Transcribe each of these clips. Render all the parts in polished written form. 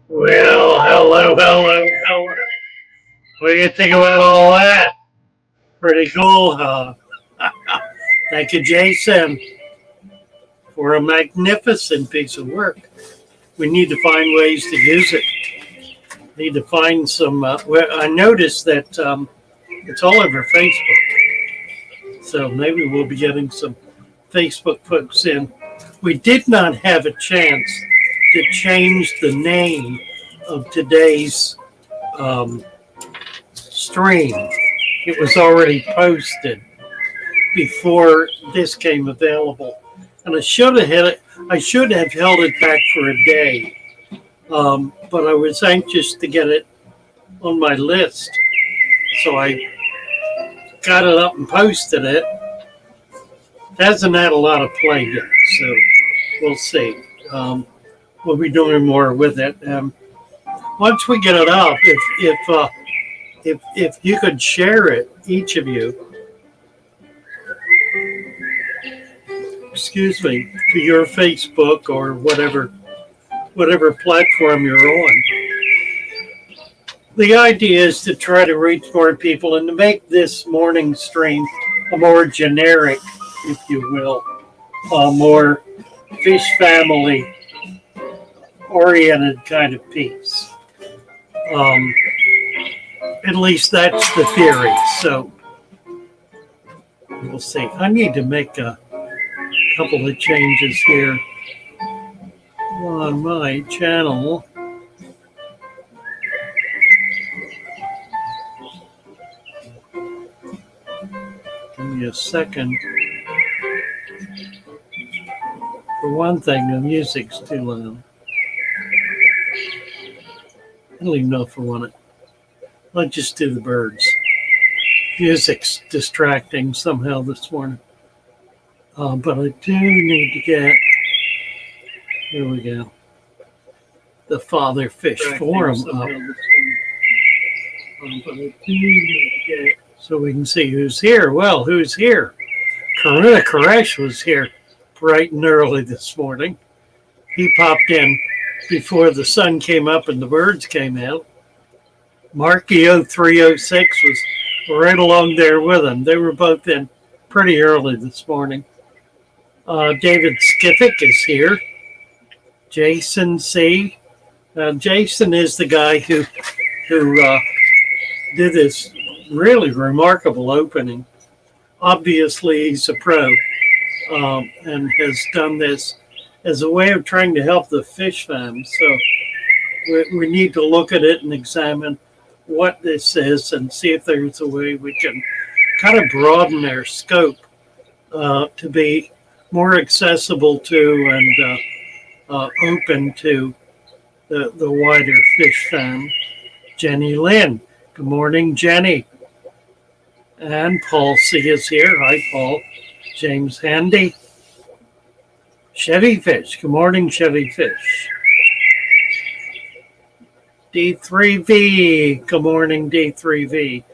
Well, hello. What do you think about all that? Pretty cool, huh? Thank you, Jason, for a magnificent piece of work. We need to find ways to use it. Need to find some. I noticed that it's all over Facebook, so maybe we'll be getting some Facebook folks in. We did not have a chance to change the name of today's stream. It was already posted before this came available, and I should have held it back for a day, but I was anxious to get it on my list, so I got it up and posted it. It hasn't had a lot of play yet, so we'll see. We'll be doing more with it. Once we get it up, if you could share it, each of you, excuse me, to your Facebook or whatever platform you're on. The idea is to try to reach more people and to make this morning stream a more generic, if you will, more fish family oriented kind of piece. At least that's the theory. So we'll see. I need to make a couple of changes here on my channel. Give me a second. For one thing, the music's too loud. I don't even know if I want it. I'll just do the birds. Music's distracting somehow this morning. But I do need to get, here we go, the Father Fish Forum up. But I do need to get, so we can see who's here. Well, who's here? Karuna Koresh was here bright and early this morning. He popped in before the sun came up and the birds came out. Marky 0306 was right along there with him. They were both in pretty early this morning. David Skiffick is here. Jason C. Jason is the guy who did this really remarkable opening. Obviously, he's a pro and has done this as a way of trying to help the fish fam. So we need to look at it and examine what this is and see if there's a way we can kind of broaden their scope to be more accessible to and open to the wider fish fam. Jenny Lynn. Good morning, Jenny. And Paul C. is here. Hi, Paul. James Handy. Chevy Fish. Good morning, Chevy Fish. D3V. Good morning, D3V.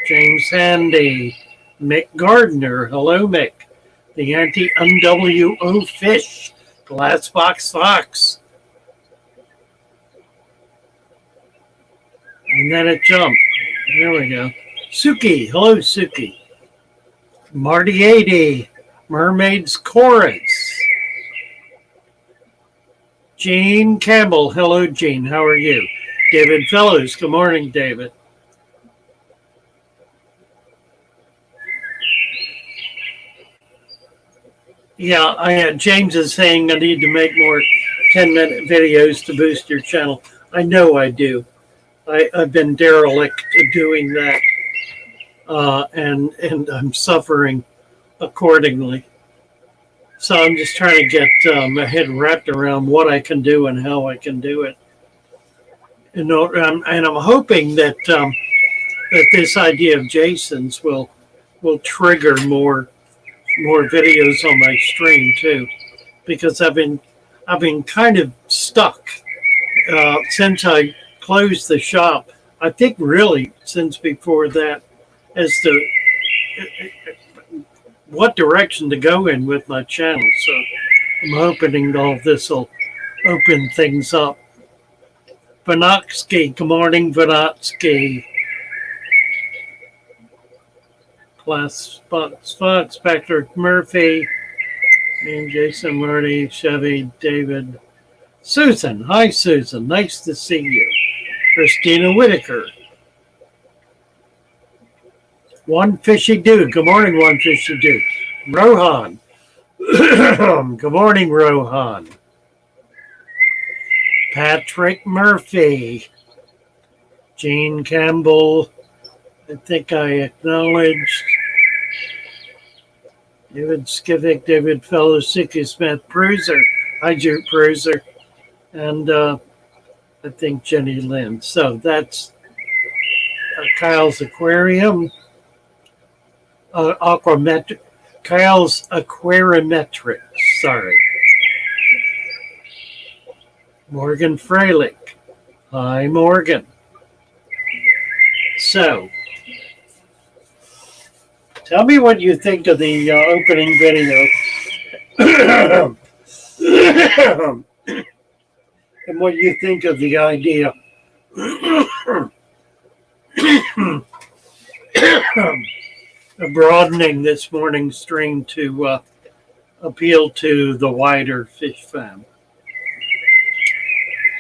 James Handy. Mick Gardner. Hello, Mick. The anti-NWO Fish. Glassbox Fox. And then it jumped. There we go. Suki. Hello, Suki. Marty 80. Mermaid's Chorus. Jean Campbell. Hello, Jean. How are you? David Fellows. Good morning, David. Yeah, James is saying I need to make more 10-minute videos to boost your channel. I know I do. I've been derelict at doing that. and I'm suffering accordingly. So I'm just trying to get my head wrapped around what I can do and how I can do it. And I'm hoping that that this idea of Jason's will trigger more videos on my stream too, because I've been kind of stuck since I closed the shop. I think really since before that, as to what direction to go in with my channel. So I'm hoping all this will open things up. Vanotsky, good morning, Vanotsky. Class Spots, Patrick Murphy, and Jason, Marty, Chevy, David, Susan. Hi, Susan. Nice to see you. Christina Whitaker. One Fishy Dude. Good morning, One Fishy Dude. Rohan. Good morning, Rohan. Patrick Murphy. Jean Campbell. I think I acknowledged. David Skivick, David Fellows, Sicky Smith, Bruiser. Hi, Jude Bruiser. And I think Jenny Lynn. So that's Kyle's Aquarium. Aquametric. Kyle's Aquarimetrics. Sorry. Morgan Freilich. Hi, Morgan. So, tell me what you think of the opening video. And what you think of the idea of broadening this morning's stream to appeal to the wider fish fam.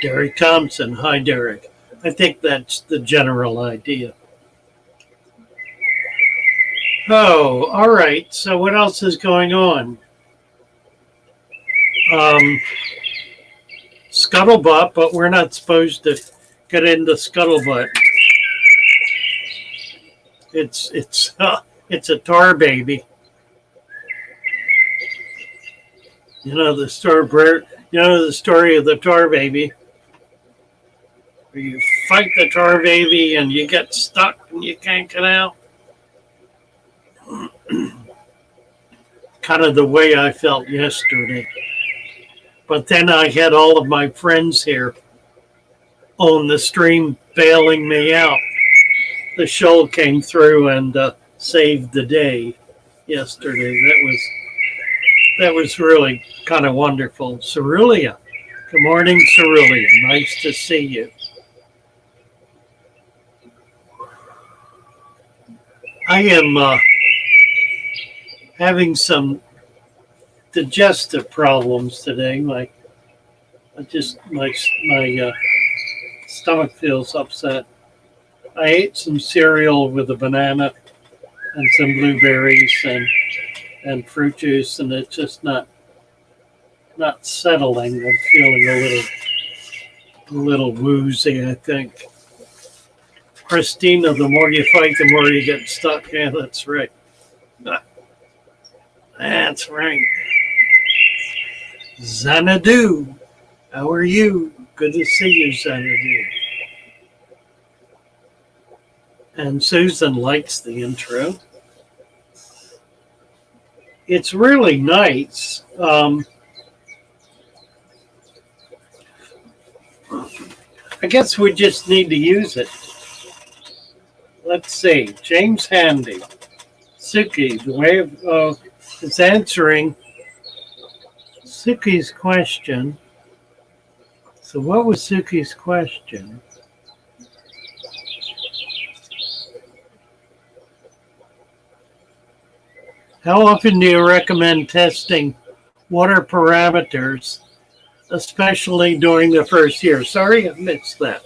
Derek Thompson. Hi, Derek. I think that's the general idea. Oh, all right. So what else is going on? Scuttlebutt, but we're not supposed to get into scuttlebutt. It's a tar baby. You know the story. You know the story of the tar baby. Where you fight the tar baby and you get stuck and you can't get out. Kind of the way I felt yesterday. But then I had all of my friends here on the stream bailing me out. The shoal came through and saved the day yesterday. That was really kind of wonderful. Cerulia. Good morning, Cerulia. Nice to see you. I am having some digestive problems today. My stomach feels upset. I ate some cereal with a banana and some blueberries and fruit juice, and it's just not settling. I'm feeling a little woozy, I think. Christina, the more you fight, the more you get stuck. Yeah, that's right. That's right. Xanadu, how are you? Good to see you, Xanadu. And Susan likes the intro. It's really nice. I guess we just need to use it. Let's see. James Handy. Suki, the way of is answering Suki's question. So what was Suki's question? How often do you recommend testing water parameters, especially during the first year? Sorry, I missed that.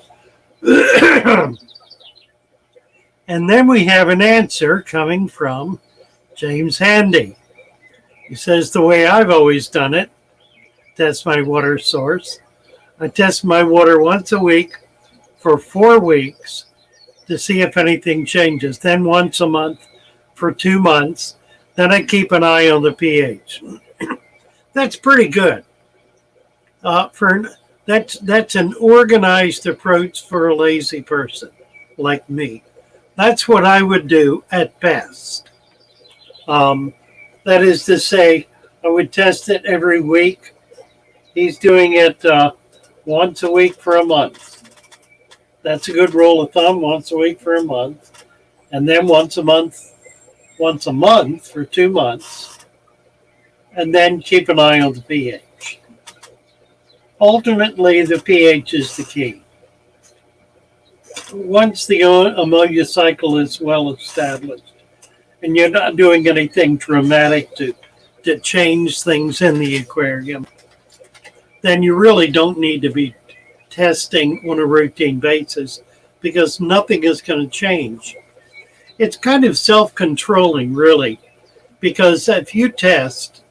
And then we have an answer coming from James Handy. He says, the way I've always done it, test my water source. I test my water once a week for 4 weeks to see if anything changes. Then once a month for 2 months. Then I keep an eye on the pH. That's pretty good. That's an organized approach for a lazy person like me. That's what I would do at best. That is to say, I would test it every week. He's doing it once a week for a month. That's a good rule of thumb, once a week for a month. And then once a month for 2 months. And then keep an eye on the pH. Ultimately, the pH is the key. Once the ammonia cycle is well established, and you're not doing anything dramatic to change things in the aquarium, then you really don't need to be testing on a routine basis because nothing is going to change. It's kind of self-controlling, really, because if you test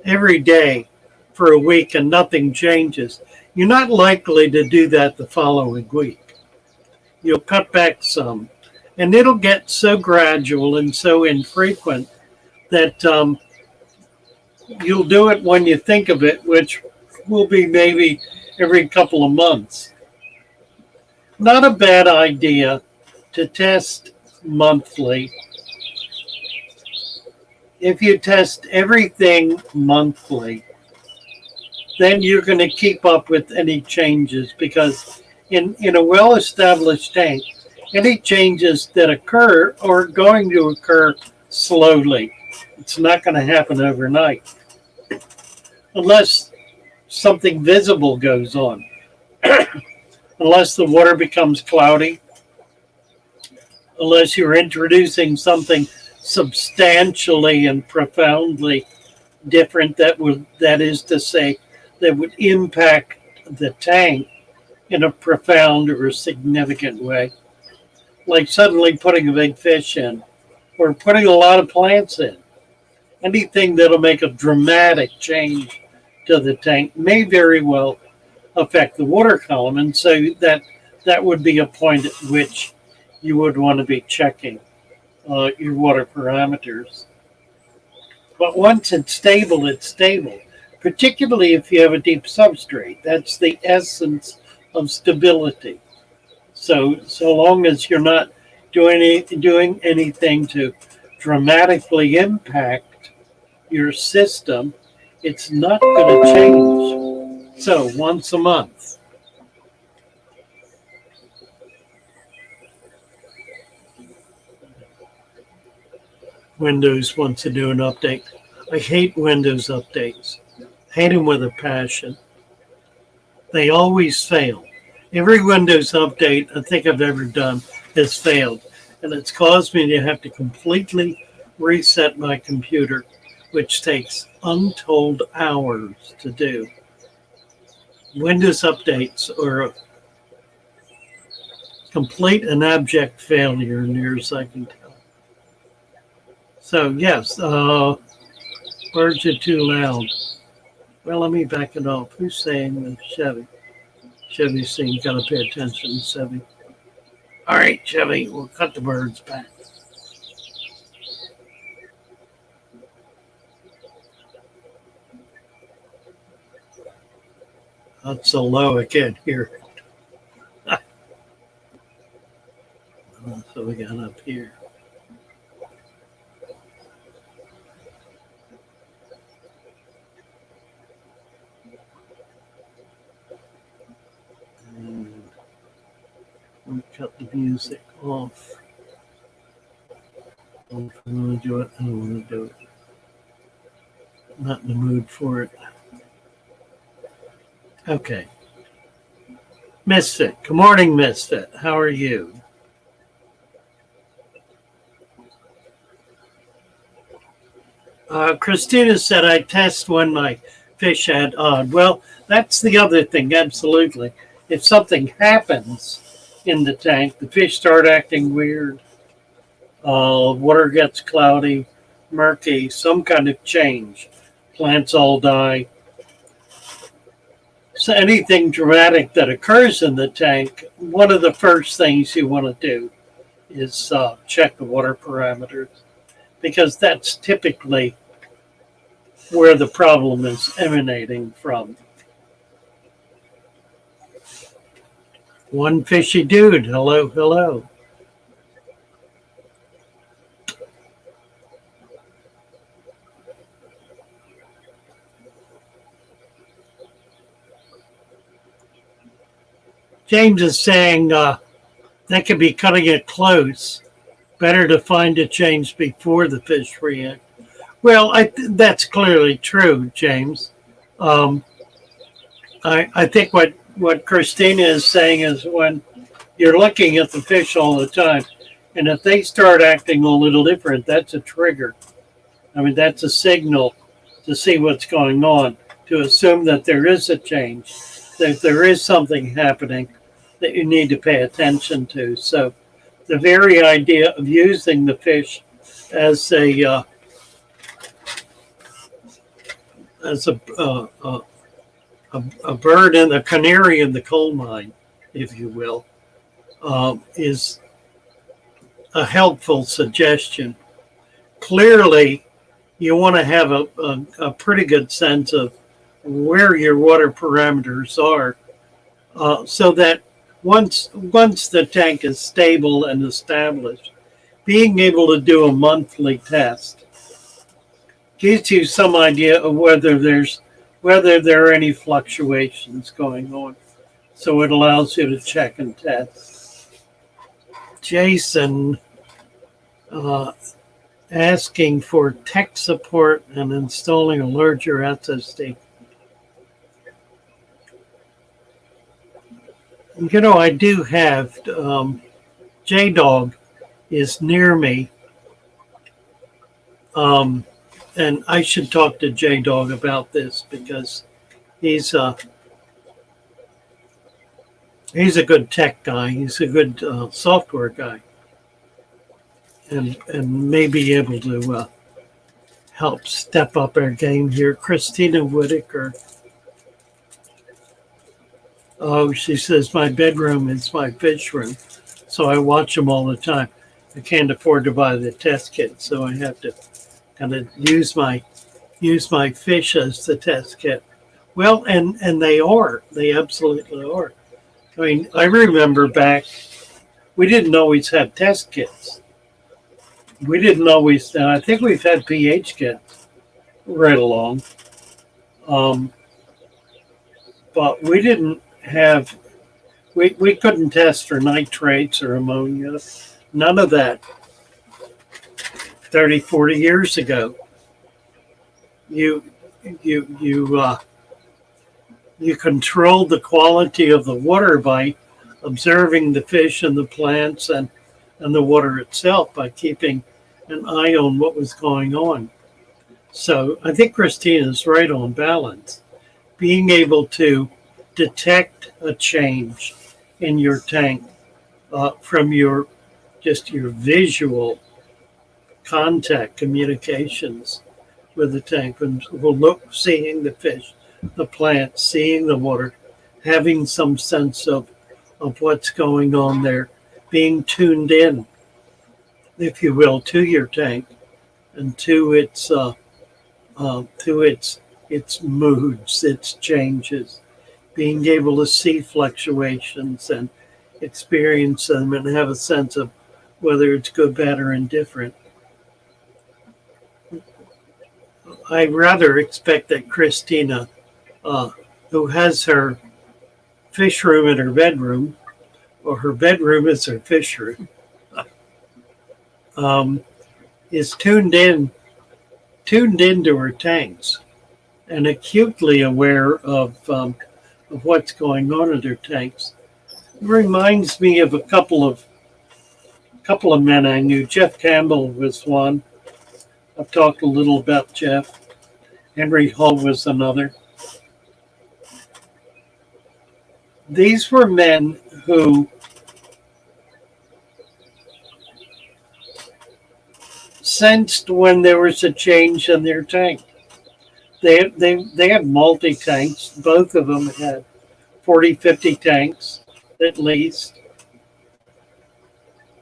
every day for a week and nothing changes, you're not likely to do that the following week. You'll cut back some, and it'll get so gradual and so infrequent that you'll do it when you think of it, which will be maybe every couple of months. Not a bad idea to test monthly. If you test everything monthly, then you're going to keep up with any changes, because in a well-established tank, any changes that occur are going to occur slowly. It's not going to happen overnight unless something visible goes on. Unless the water becomes cloudy, unless you're introducing something substantially and profoundly different that is to say, that would impact the tank in a profound or a significant way. Like suddenly putting a big fish in, or putting a lot of plants in. Anything that'll make a dramatic change to the tank may very well affect the water column, and so that would be a point at which you would want to be checking your water parameters. But once it's stable, particularly if you have a deep substrate. That's the essence of stability. So long as you're not doing anything to dramatically impact your system, it's not going to change. So once a month. Windows wants to do an update. I hate Windows updates. Hate them with a passion. They always fail. Every Windows update I think I've ever done has failed. And it's caused me to have to completely reset my computer, which takes untold hours to do. Windows updates are a complete and abject failure, near as I can tell. So yes, birds are too loud. Well, let me back it off. Who's saying that? Chevy? Chevy's saying, gotta pay attention, Chevy. All right, Chevy, we'll cut the birds back. That's so low I can't hear it. So we got up here. Let me cut the music off. If I want to do it, I don't want to do it. I'm not in the mood for it. Okay. Misfit. Good morning, Misfit. How are you? Christina said I test when my fish had odd. Well, that's the other thing, absolutely. If something happens in the tank, the fish start acting weird, water gets cloudy, murky, some kind of change, plants all die. So anything dramatic that occurs in the tank, one of the first things you want to do is check the water parameters, because that's typically where the problem is emanating from. One fishy dude, hello, hello. James is saying that could be cutting it close. Better to find a change before the fish react. Well, that's clearly true, James. Um, I think what Christina is saying is when you're looking at the fish all the time, and if they start acting a little different, that's a trigger. I mean, that's a signal to see what's going on, to assume that there is a change, that there is something happening that you need to pay attention to. So the very idea of using the fish as a bird and a canary in the coal mine, if you will, is a helpful suggestion. Clearly, you want to have a pretty good sense of where your water parameters are, so that once the tank is stable and established, being able to do a monthly test gives you some idea of whether there are any fluctuations going on. So it allows you to check and test. Jason asking for tech support and installing a larger SSD. You know, I do have J-Dog is near me. And I should talk to J-Dog about this because he's a good tech guy. He's a good software guy, and may be able to help step up our game here. Christina Whitaker. Oh, she says my bedroom is my fish room, so I watch them all the time. I can't afford to buy the test kit, so I have to kind of use my fish as the test kit. Well, and they absolutely are. I mean, I remember back, we didn't always have test kits. We didn't always, and I think we've had pH kits right along. But we didn't have, we couldn't test for nitrates or ammonia, none of that. 30, 40 years ago, you controlled the quality of the water by observing the fish and the plants and the water itself by keeping an eye on what was going on. So I think Christina's right on balance. Being able to detect a change in your tank from your visual contact communications with the tank, and we'll look, seeing the fish, the plants, seeing the water, having some sense of what's going on there, being tuned in, if you will, to your tank and to its moods, its changes, being able to see fluctuations and experience them and have a sense of whether it's good, bad, or indifferent. I rather expect that Christina, who has her fish room in her bedroom, or her bedroom is her fish room, is tuned into her tanks and acutely aware of what's going on in her tanks. It reminds me of a couple of men I knew. Jeff Campbell was one. I've talked a little about Jeff. Henry Hull was another. These were men who sensed when there was a change in their tank. They had multi-tanks. Both of them had 40, 50 tanks at least.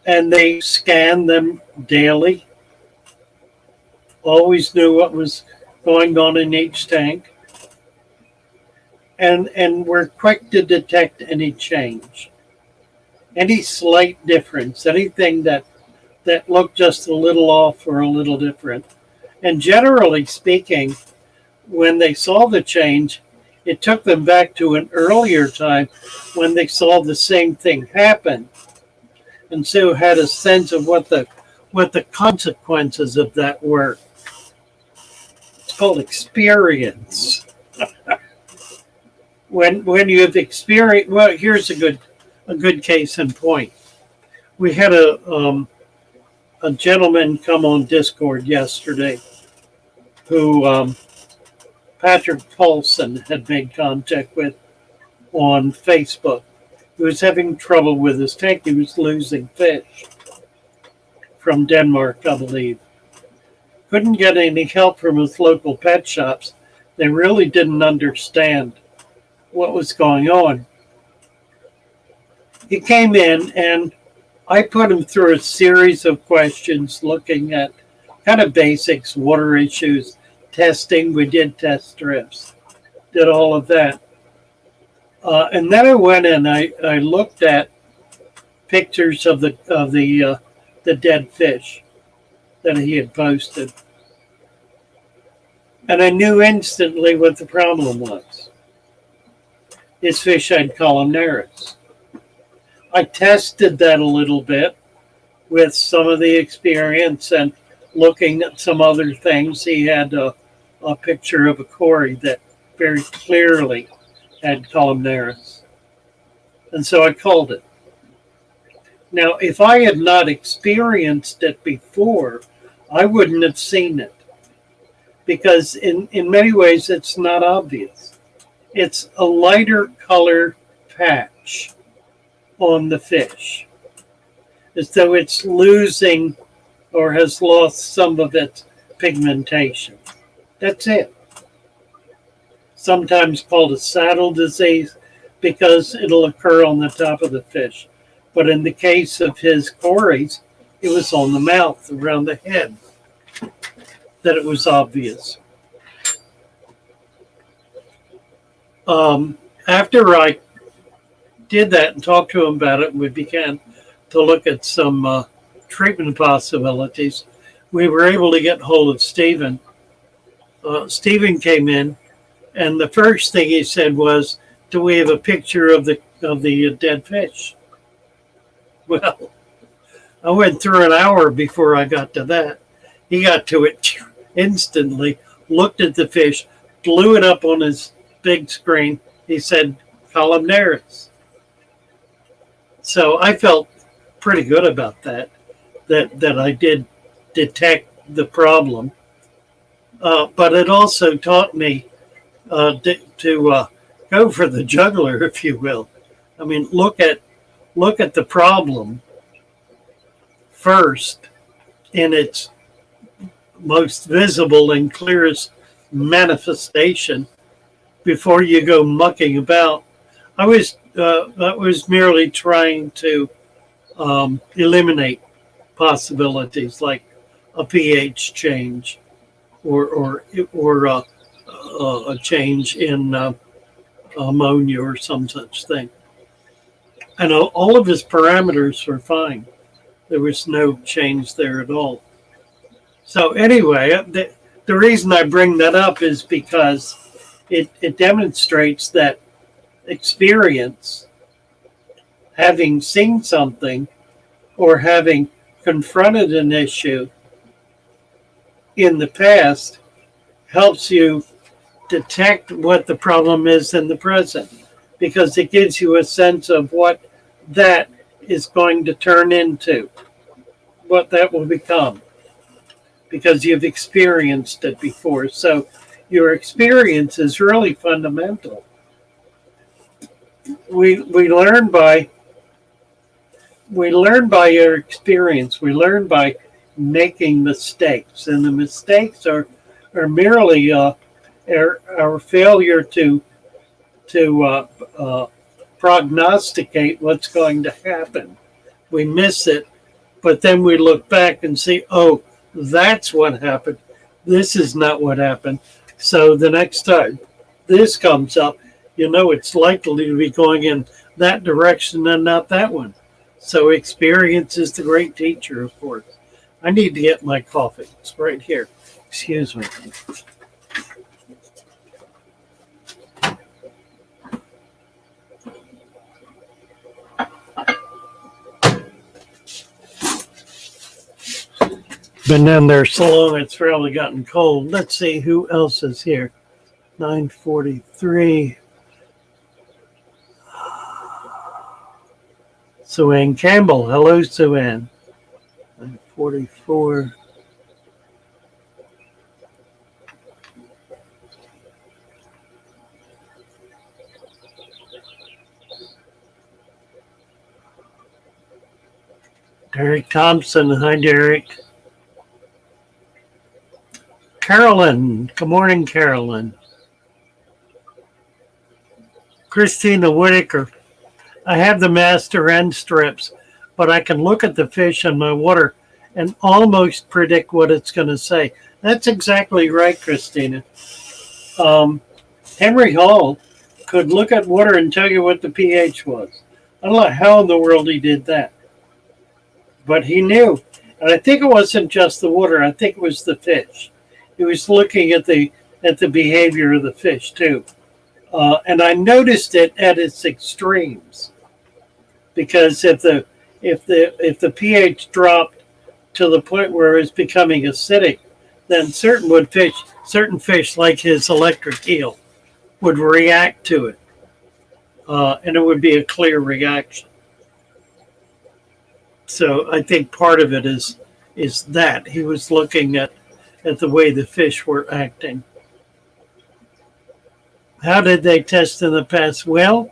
and they scanned them daily, always knew what was going on in each tank, and were quick to detect any change, any slight difference, anything that looked just a little off or a little different. And generally speaking, when they saw the change, it took them back to an earlier time when they saw the same thing happen, and so had a sense of what the consequences of that were. It's called experience. When you have experienced, well, here's a good case in point. We had a gentleman come on Discord yesterday who Patrick Paulson had made contact with on Facebook. He was having trouble with his tank. He was losing fish from Denmark, I believe. Couldn't get any help from his local pet shops. They really didn't understand what was going on. He came in and I put him through a series of questions looking at kind of basics, water issues, testing. We did test strips, did all of that. And then I went and I looked at pictures of the dead fish that he had posted. And I knew instantly what the problem was. His fish had columnaris. I tested that a little bit with some of the experience and looking at some other things. He had a picture of a cory that very clearly had columnaris. And so I called it. Now, if I had not experienced it before, I wouldn't have seen it. Because in many ways, it's not obvious. It's a lighter color patch on the fish, as though it's losing or has lost some of its pigmentation. That's it. Sometimes called a saddle disease because it'll occur on the top of the fish. But in the case of his cories, it was on the mouth, around the head, that it was obvious. After I did that and talked to him about it, and we began to look at some treatment possibilities, we were able to get hold of Stephen. Stephen came in, and the first thing he said was, "Do we have a picture of the dead fish?" Well, I went through an hour before I got to that. He got to it instantly, looked at the fish, blew it up on his big screen. He said, "Columnaris." So I felt pretty good about that I did detect the problem. But it also taught me to go for the jugular, if you will. I mean, look at the problem first in its most visible and clearest manifestation before you go mucking about. I was merely trying to eliminate possibilities like a pH change or a change in ammonia or some such thing. And all of his parameters were fine. There was no change there at all. So anyway, the reason I bring that up is because it demonstrates that experience, having seen something or having confronted an issue in the past, helps you detect what the problem is in the present, because it gives you a sense of what that is going to turn into, what that will become, because you've experienced it before. So your experience is really fundamental. We learn by our experience. We learn by making mistakes, and the mistakes are merely our failure to prognosticate what's going to happen. We miss it But then we look back and see, oh, that's what happened. This is not what happened. So the next time this comes up, you know it's likely to be going in that direction and not that one. So experience is the great teacher, of course. I need to get my coffee. It's right here. Excuse me. Been down there so long it's really gotten cold. Let's see who else is here. 9:43. Sue Ann Campbell. Hello, Sue Ann. 9:44. Derek Thompson. Hi, Derek. Carolyn. Good morning, Carolyn. Christina Whitaker. I have the master end strips, but I can look at the fish in my water and almost predict what it's going to say. That's exactly right, Christina. Henry Hall could look at water and tell you what the pH was. I don't know how in the world he did that, but he knew. And I think it wasn't just the water. I think it was the fish. He was looking at the behavior of the fish too. And I noticed it at its extremes, because if the pH dropped to the point where it was becoming acidic, then certain fish like his electric eel would react to it, and it would be a clear reaction. So I think part of it is that he was looking at the way the fish were acting. How did they test in the past? Well,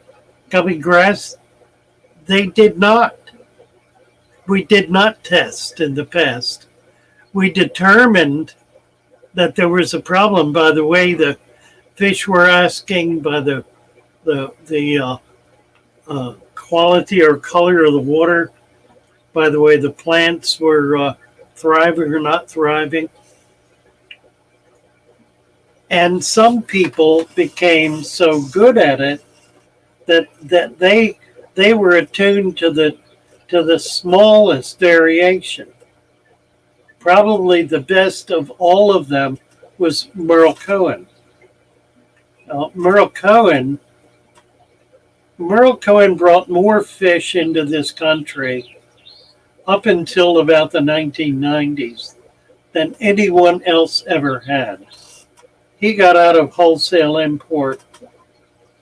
gummy grass, they did not. We did not test in the past. We determined that there was a problem by the way the fish were asking, by the quality or color of the water, by the way the plants were thriving or not thriving. And some people became so good at it that they were attuned to the smallest variation. Probably the best of all of them was Merle Cohen. Merle Cohen brought more fish into this country up until about the 1990s than anyone else ever had. He got out of wholesale import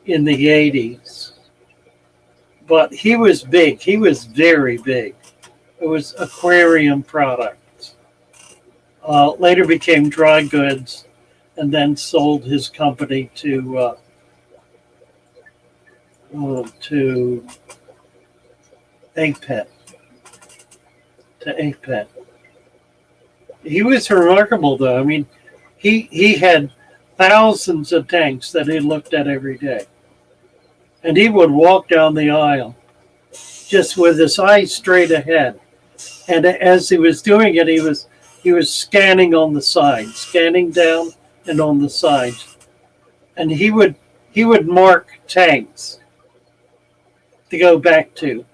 in the 80s. But he was big. He was very big. It was aquarium products. Later became dry goods, and then sold his company to APET. He was remarkable, though. I mean, he had thousands of tanks that he looked at every day. And he would walk down the aisle just with his eyes straight ahead. And as he was doing it, he was scanning on the sides, scanning down and on the sides. And he would mark tanks to go back to.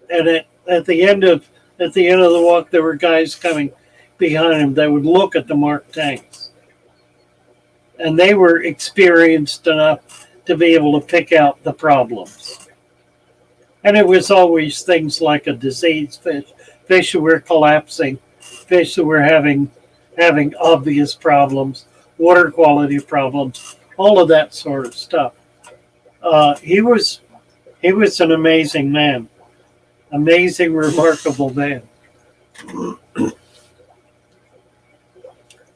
And at the end of the walk, there were guys coming behind him that would look at the marked tanks. And they were experienced enough to be able to pick out the problems. And it was always things like a diseased fish that were collapsing, fish that were having obvious problems, water quality problems, all of that sort of stuff. He was an amazing man, amazing, remarkable man.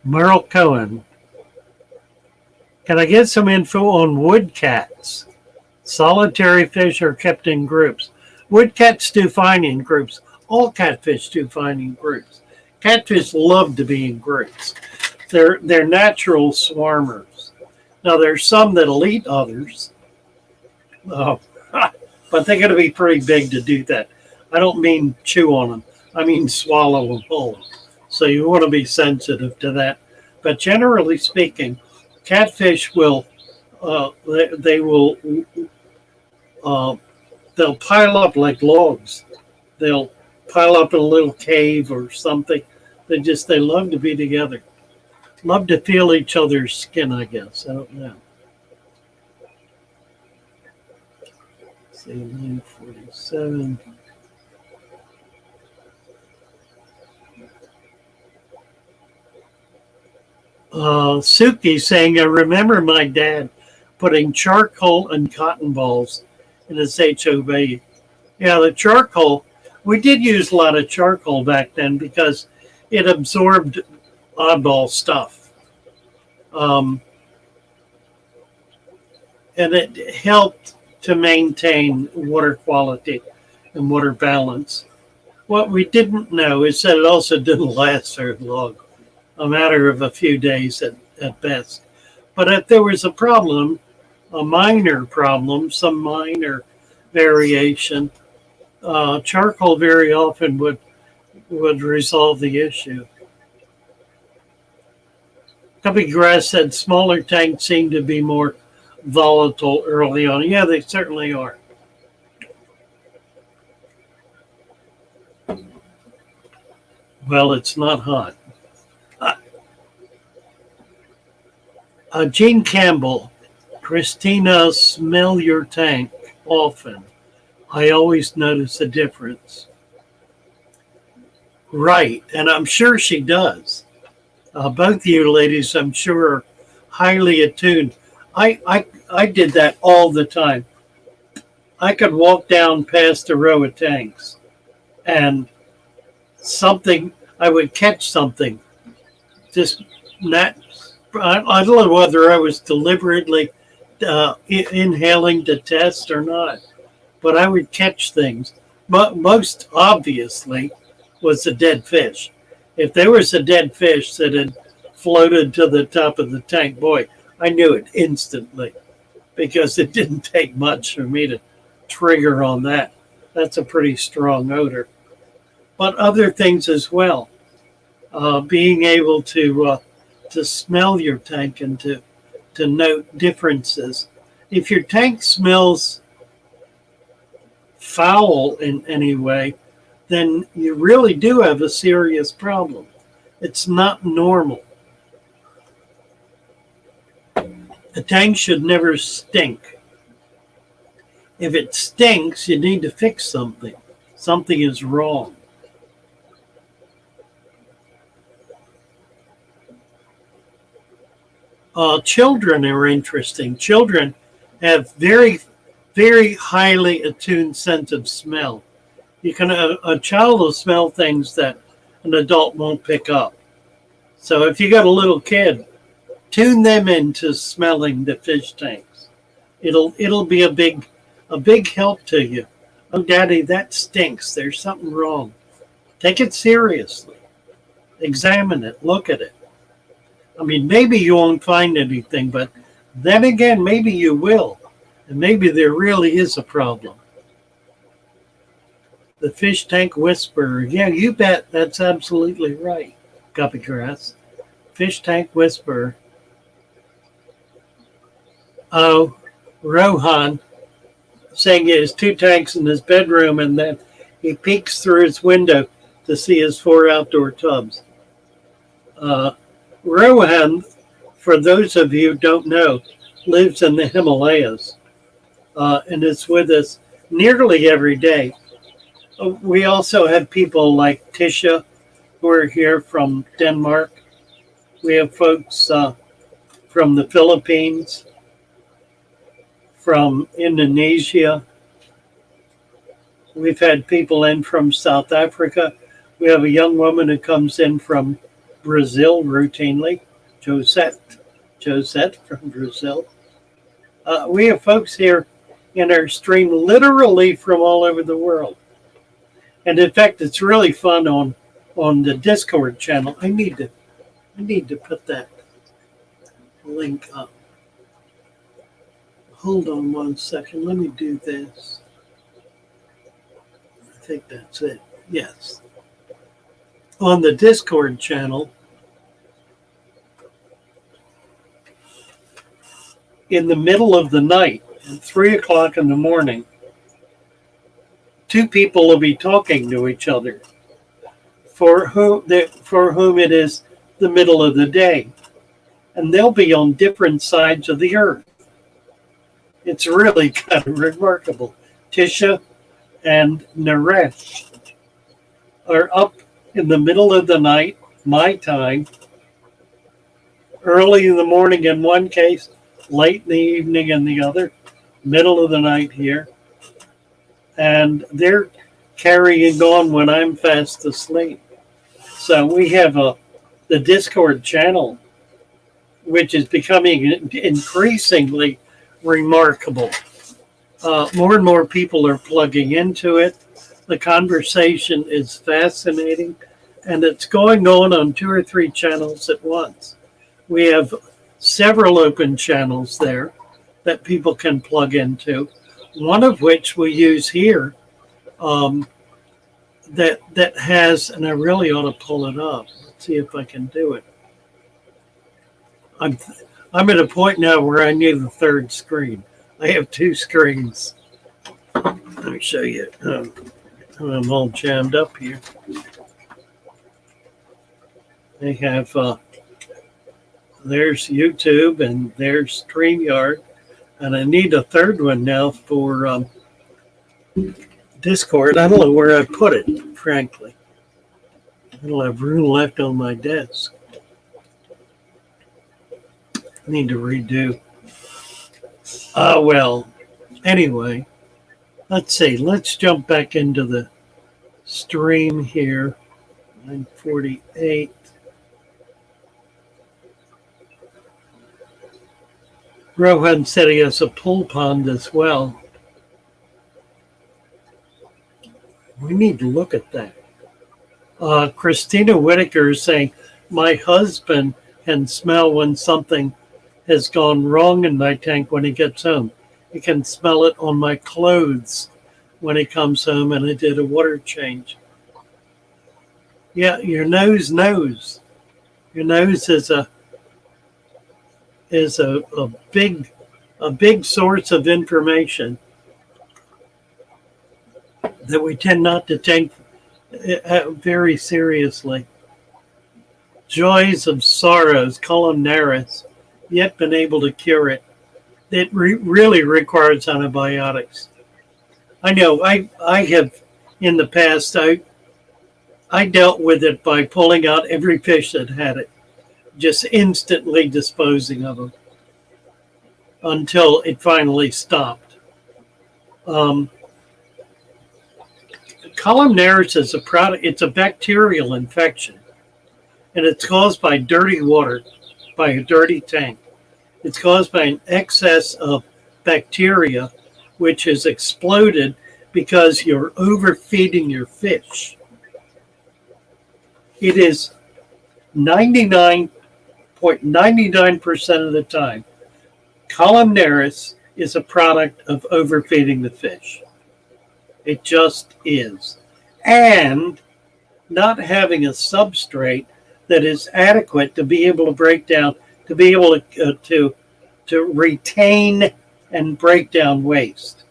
Merle Cohen. Can I get some info on woodcats? Solitary fish are kept in groups. Woodcats do fine in groups. All catfish do fine in groups. Catfish love to be in groups. They're natural swarmers. Now, there's some that'll eat others, but they're going to be pretty big to do that. I don't mean chew on them. I mean swallow them whole. So you want to be sensitive to that. But generally speaking, catfish will they will uh, they'll pile up like logs. They'll pile up in a little cave or something. They love to be together. Love to feel each other's skin, I guess. I don't know. See, 947. Suki saying, I remember my dad putting charcoal and cotton balls in his HOV. Yeah, the charcoal, we did use a lot of charcoal back then because it absorbed oddball stuff. And it helped to maintain water quality and water balance. What we didn't know is that it also didn't last very long, a matter of a few days at best. But if there was a problem, a minor problem, some minor variation, charcoal very often would resolve the issue. Cubby Grass said smaller tanks seem to be more volatile early on. Yeah, they certainly are. Well, it's not hot. Gene Campbell, Christina, smell your tank often. I always notice a difference. Right, and I'm sure she does. Both of you ladies, I'm sure, are highly attuned. I did that all the time. I could walk down past a row of tanks and I would catch something. Just not, I don't know whether I was deliberately inhaling to test or not, but I would catch things. But most obviously was a dead fish. If there was a dead fish that had floated to the top of the tank, boy, I knew it instantly because it didn't take much for me to trigger on that. That's a pretty strong odor. But other things as well. Being able to smell your tank and to note differences. If your tank smells foul in any way, then you really do have a serious problem. It's not normal. A tank should never stink. If it stinks, you need to fix something. Something is wrong. Children are interesting. Children have very, very highly attuned sense of smell. A child will smell things that an adult won't pick up. So if you got a little kid, tune them into smelling the fish tanks. It'll be a big help to you. Oh, Daddy, that stinks. There's something wrong. Take it seriously. Examine it. Look at it. I mean, maybe you won't find anything, but then again, maybe you will. And maybe there really is a problem. The fish tank whisperer. Yeah, you bet. That's absolutely right, Guppy Grass. Fish tank whisperer. Oh, Rohan saying he has 2 tanks in his bedroom and then he peeks through his window to see his 4 outdoor tubs. Rohan, for those of you who don't know, lives in the Himalayas and is with us nearly every day. We also have people like Tisha who are here from Denmark. We have folks from the Philippines, from Indonesia. We've had people in from South Africa. We have a young woman who comes in from Brazil routinely, Josette from Brazil. We have folks here in our stream literally from all over the world. And in fact, it's really fun on the Discord channel. I need to put that link up. Hold on one second. Let me do this. I think that's it. Yes. On the Discord channel, in the middle of the night, at 3 o'clock in the morning, two people will be talking to each other for whom it is the middle of the day. And they'll be on different sides of the earth. It's really kind of remarkable. Tisha and Naresh are up in the middle of the night, my time, early in the morning in one case, late in the evening in the other, middle of the night here. And they're carrying on when I'm fast asleep. So we have the Discord channel, which is becoming increasingly remarkable. More and more people are plugging into it. The conversation is fascinating, and it's going on 2 or 3 channels at once. We have several open channels there that people can plug into, one of which we use here that has, and I really ought to pull it up. Let's see if I can do it. I'm at a point now where I need a third screen. I have 2 screens. Let me show you. I'm all jammed up here. They have, there's YouTube and there's StreamYard. And I need a third one now for Discord. I don't know where I put it, frankly. I don't have room left on my desk. I need to redo. Well, anyway, let's see. Let's jump back into the stream here. 9:48. Rohan said he has a pool pond as well. We need to look at that. Christina Whitaker is saying, my husband can smell when something has gone wrong in my tank when he gets home. He can smell it on my clothes when he comes home and I did a water change. Yeah, your nose knows. Your nose is a big source of information that we tend not to take very seriously. Joys of sorrows, columnaris, yet been able to cure it. It really requires antibiotics. I know I have in the past, I dealt with it by pulling out every fish that had it, just instantly disposing of them until it finally stopped. Columnaris is a product, it's a bacterial infection, and it's caused by dirty water, by a dirty tank. It's caused by an excess of bacteria, which has exploded because you're overfeeding your fish. It is 99.99% of the time, columnaris is a product of overfeeding the fish. It just is. And not having a substrate that is adequate to be able to break down, to be able to retain and break down waste.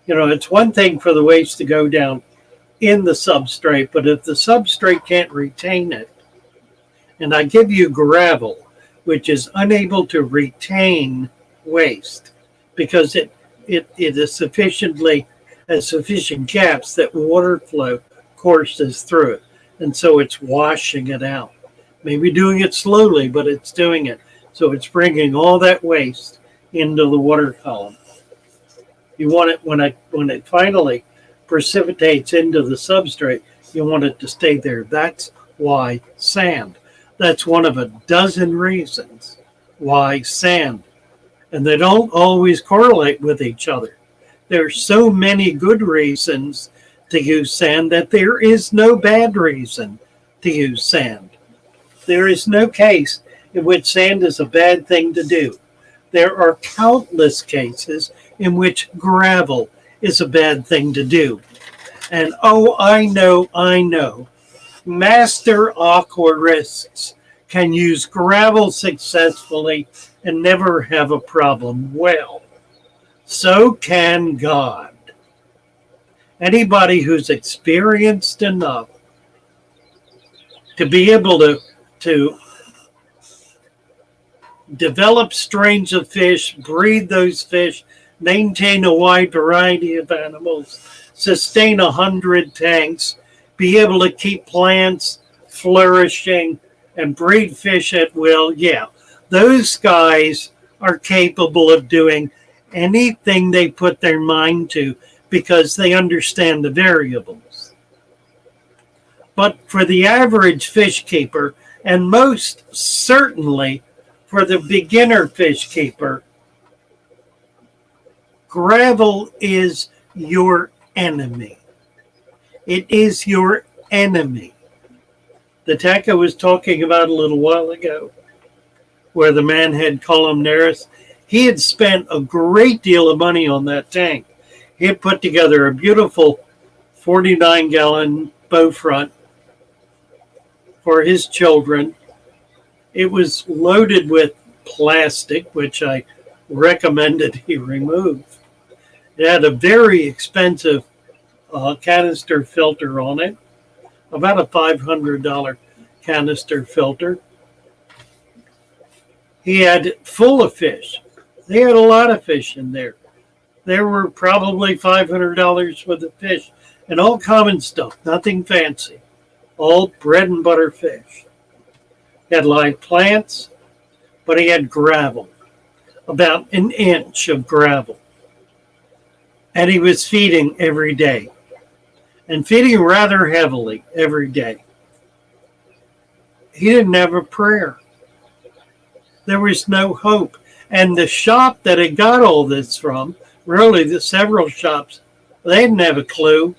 You know, it's one thing for the waste to go down in the substrate, but if the substrate can't retain it, and I give you gravel, which is unable to retain waste because it is has sufficient gaps that water flow courses through it, and so it's washing it out. Maybe doing it slowly, but it's doing it. So it's bringing all that waste into the water column. You want it when it finally precipitates into the substrate, you want it to stay there. That's why sand. That's one of a dozen reasons why sand. And they don't always correlate with each other. There are so many good reasons to use sand that there is no bad reason to use sand. There is no case in which sand is a bad thing to do. There are countless cases in which gravel is a bad thing to do. And oh, I know, master aquarists can use gravel successfully and never have a problem. Well, so can God. Anybody who's experienced enough to be able to develop strains of fish, breed those fish, maintain a wide variety of animals, sustain 100 tanks, be able to keep plants flourishing and breed fish at will. Yeah, those guys are capable of doing anything they put their mind to because they understand the variables. But for the average fish keeper, and most certainly for the beginner fish keeper, gravel is your enemy. It is your enemy. The tank I was talking about a little while ago, where the man had columnaris, he had spent a great deal of money on that tank. He had put together a beautiful 49-gallon bow front for his children. It was loaded with plastic, which I recommended he remove. It had a very expensive canister filter on it, about a $500 canister filter. He had it full of fish. They had a lot of fish in there. There were probably $500 worth of fish and all common stuff, nothing fancy, all bread and butter fish. He had live plants, but he had gravel, about an inch of gravel. And he was feeding every day, and feeding rather heavily every day. He didn't have a prayer. There was no hope. And the shop that he got all this from, really the several shops, they didn't have a clue,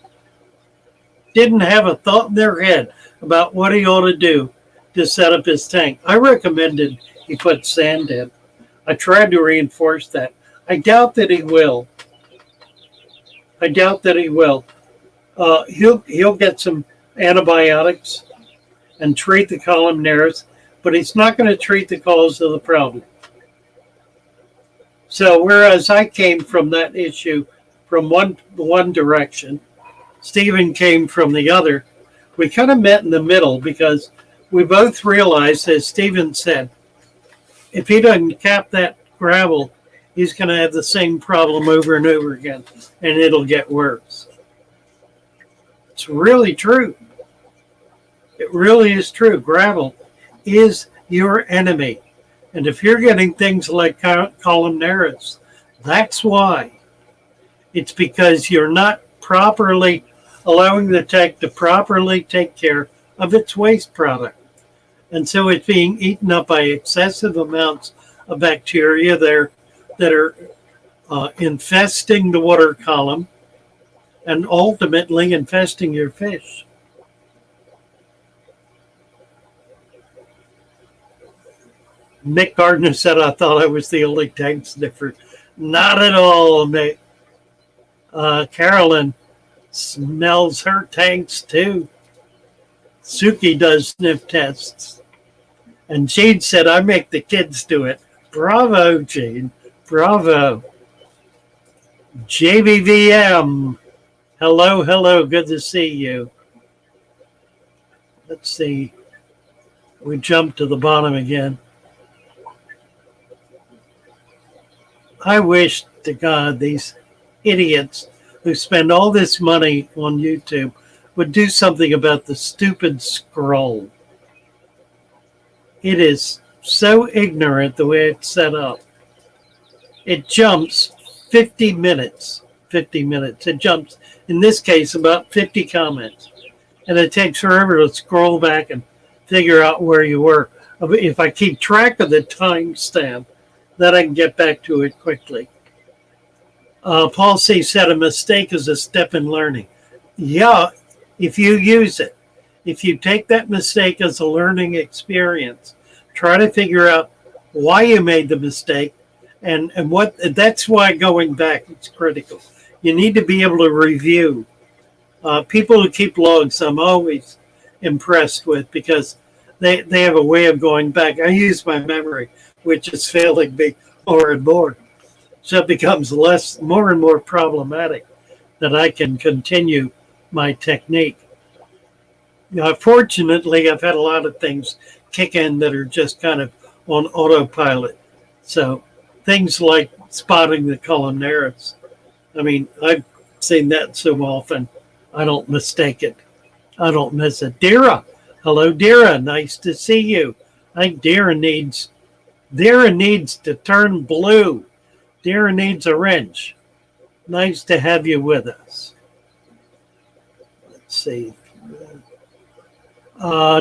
didn't have a thought in their head about what he ought to do to set up his tank. I recommended he put sand in. I tried to reinforce that. I doubt that he will. He'll get some antibiotics and treat the columnaris, but he's not going to treat the cause of the problem. So whereas I came from that issue from one direction, Stephen came from the other, we kind of met in the middle because we both realized, as Stephen said, if he doesn't cap that gravel, he's going to have the same problem over and over again, and it'll get worse. It's really true. It really is true. Gravel is your enemy. And if you're getting things like columnaris, that's why. It's because you're not properly allowing the tank to properly take care of its waste product. And so it's being eaten up by excessive amounts of bacteria that are infesting the water column and ultimately infesting your fish. Nick Gardner said, I thought I was the only tank sniffer. Not at all, Nick. Carolyn smells her tanks too. Suki does sniff tests. And Gene said, I make the kids do it. Bravo, Gene. Bravo. JBVM. Hello. Good to see you. Let's see. We jumped to the bottom again. I wish to God these idiots who spend all this money on YouTube would do something about the stupid scroll. It is so ignorant the way it's set up. It jumps 50 minutes. It jumps, in this case, about 50 comments. And it takes forever to scroll back and figure out where you were. If I keep track of the timestamp, then I can get back to it quickly. Paul C. said a mistake is a step in learning. Yeah, if you use it. If you take that mistake as a learning experience, try to figure out why you made the mistake and what. That's why going back is critical. You need to be able to review People who keep logs, I'm always impressed with because they have a way of going back. I use my memory, which is failing me more and more. So it becomes more and more problematic that I can continue my technique. Fortunately, I've had a lot of things kick in that are just kind of on autopilot. So things like spotting the columnaris. I mean, I've seen that so often, I don't mistake it. I don't miss it. Dira, hello, Dira. Nice to see you. I think Dira needs to turn blue. Dira needs a wrench. Nice to have you with us. Let's see.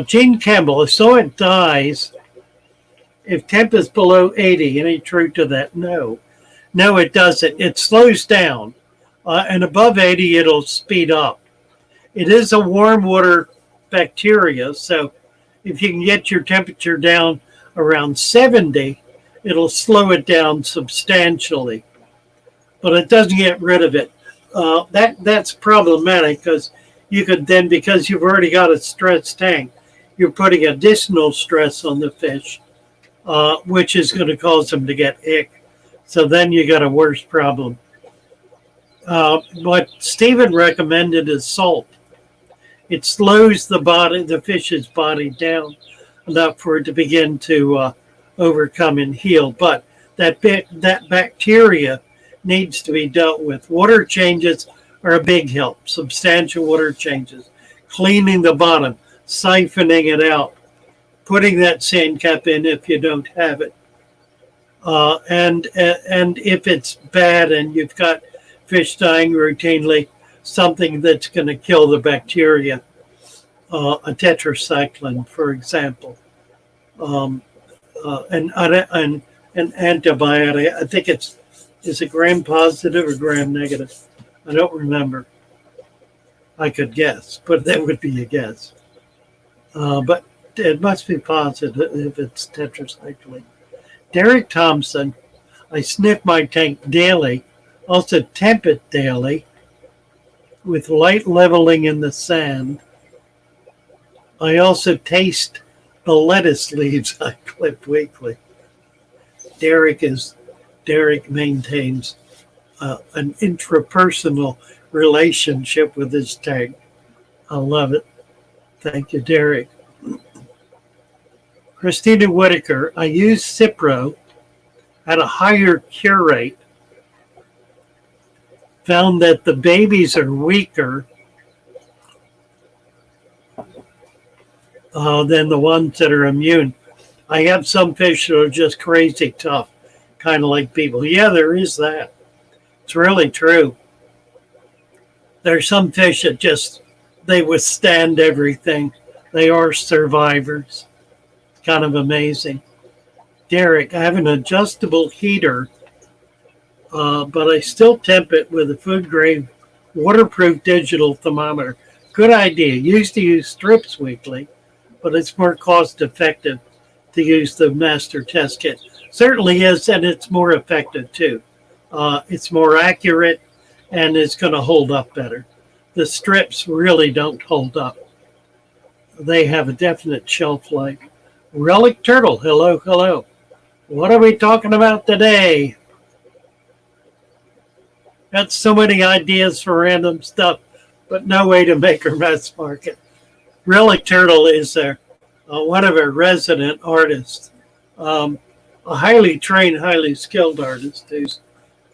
Gene Campbell, so it dies if temp is below 80. Any truth to that? No. No, it doesn't. It slows down. And above 80, it'll speed up. It is a warm water bacteria. So if you can get your temperature down around 70, it'll slow it down substantially. But it doesn't get rid of it. That's problematic because you could then, because you've already got a stress tank, you're putting additional stress on the fish, which is going to cause them to get ick. So then you got a worse problem. What Stephen recommended is salt. It slows the fish's body down enough for it to begin to overcome and heal. But that bacteria needs to be dealt with. Water changes are a big help. Substantial water changes. Cleaning the bottom, siphoning it out, putting that sand cap in if you don't have it. And if it's bad and you've got fish dying routinely, something that's going to kill the bacteria, a tetracycline, for example, an antibiotic. I think is it gram positive or gram negative? I don't remember. I could guess, but that would be a guess. But it must be positive if it's tetracycline. Derek Thompson, I sniff my tank daily, also temp it daily with light leveling in the sand. I also taste the lettuce leaves I clip weekly. Derek maintains an intrapersonal relationship with his tank. I love it. Thank you, Derek. Christina Whitaker, I use Cipro at a higher cure rate. Found that the babies are weaker than the ones that are immune. I have some fish that are just crazy tough, kind of like people. Yeah, there is that. It's really true. There's some fish that they withstand everything. They are survivors. It's kind of amazing. Derek, I have an adjustable heater, but I still temp it with a food grade waterproof digital thermometer. Good idea. Used to use strips weekly, but it's more cost effective to use the master test kit. Certainly is, and it's more effective too. It's more accurate and it's going to hold up better. The strips really don't hold up. They have a definite shelf life. Relic Turtle, hello, hello. What are we talking about today? Got so many ideas for random stuff, but no way to make a mass market. Relic Turtle is one of our resident artists, a highly trained, highly skilled artist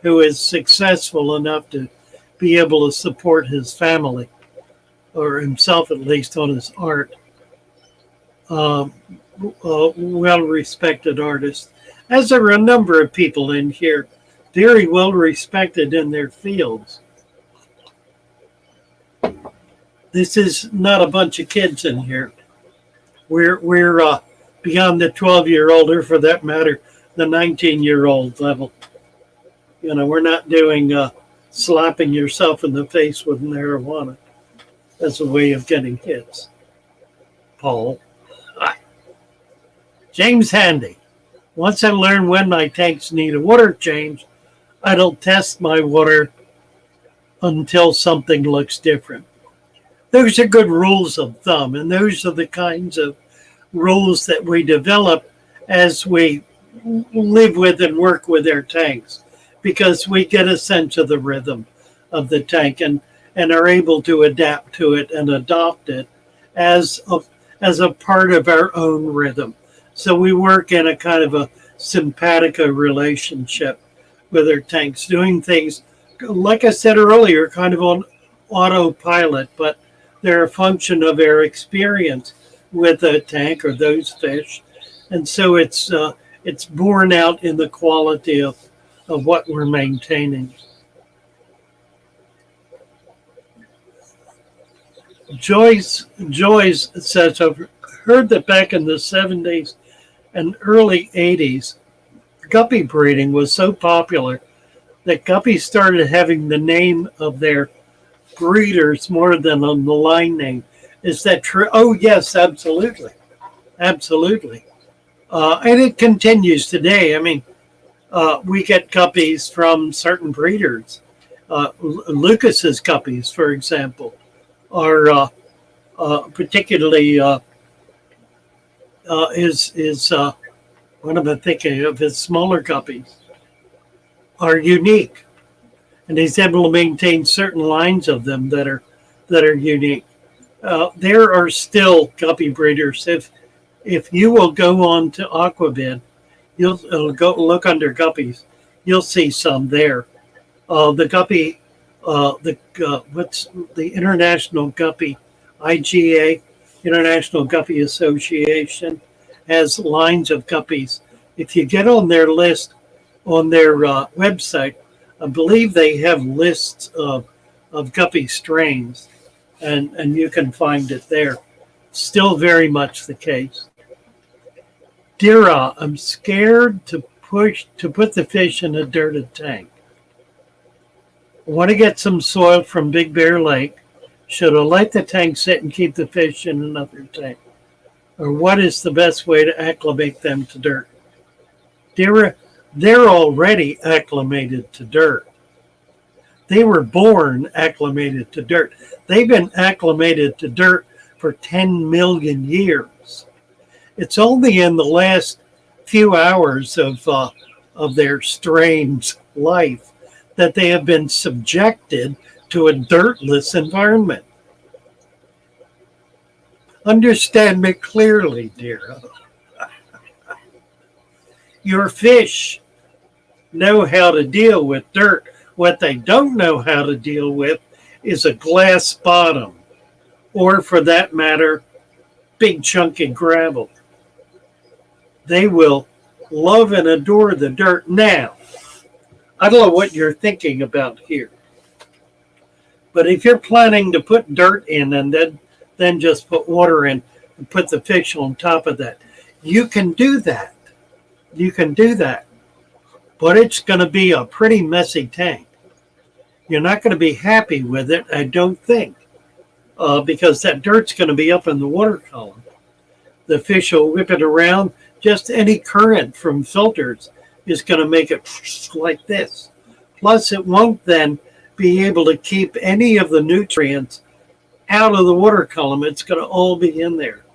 who is successful enough to be able to support his family, or himself at least, on his art. Well-respected artist, as there are a number of people in here, very well respected in their fields. This is not a bunch of kids in here. We're beyond the 12-year-old, or for that matter, the 19-year-old level. You know, we're not doing slapping yourself in the face with marijuana as a way of getting hits. Paul. James Handy. Once I learn when my tanks need a water change, I don't test my water until something looks different. those are good rules of thumb, and those are the kinds of rules that we develop as we live with and work with our tanks, because we get a sense of the rhythm of the tank and are able to adapt to it and adopt it as a part of our own rhythm. So we work in a kind of a simpatico relationship with our tanks, doing things, like I said earlier, kind of on autopilot, but they're a function of our experience with a tank or those fish. And so it's borne out in the quality of what we're maintaining. Joyce says, I've heard that back in the 70s and early 80s, guppy breeding was so popular that guppies started having the name of their breeders more than on the line name. Is that true? Oh, yes, absolutely. Absolutely. And it continues today. I mean, we get guppies from certain breeders. Lucas's guppies, for example, are particularly his what am I thinking of? His smaller guppies are unique, and he's able to maintain certain lines of them that are unique. There are still guppy breeders. If you will go on to Aquabid, you'll go look under guppies. You'll see some there. The guppy, what's the International Guppy, IGA, International Guppy Association, has lines of guppies. If you get on their list on their website, I believe they have lists of guppy strains, and you can find it there. Still very much the case. Dira, I'm scared to put the fish in a dirted tank. I want to get some soil from Big Bear Lake. Should I let the tank sit and keep the fish in another tank? Or what is the best way to acclimate them to dirt? Dira, they're already acclimated to dirt. They were born acclimated to dirt. They've been acclimated to dirt for 10 million years. It's only in the last few hours of their strange life that they have been subjected to a dirtless environment. Understand me clearly, dear. Your fish know how to deal with dirt. What they don't know how to deal with is a glass bottom, or for that matter, big chunky gravel. They will love and adore the dirt. Now, I don't know what you're thinking about here, but if you're planning to put dirt in and then just put water in and put the fish on top of that, you can do that. You can do that, but it's going to be a pretty messy tank. You're not going to be happy with it, I don't think, because that dirt's going to be up in the water column. The fish will whip it around. Just any current from filters is going to make it like this. Plus, it won't then be able to keep any of the nutrients out of the water column. It's going to all be in there.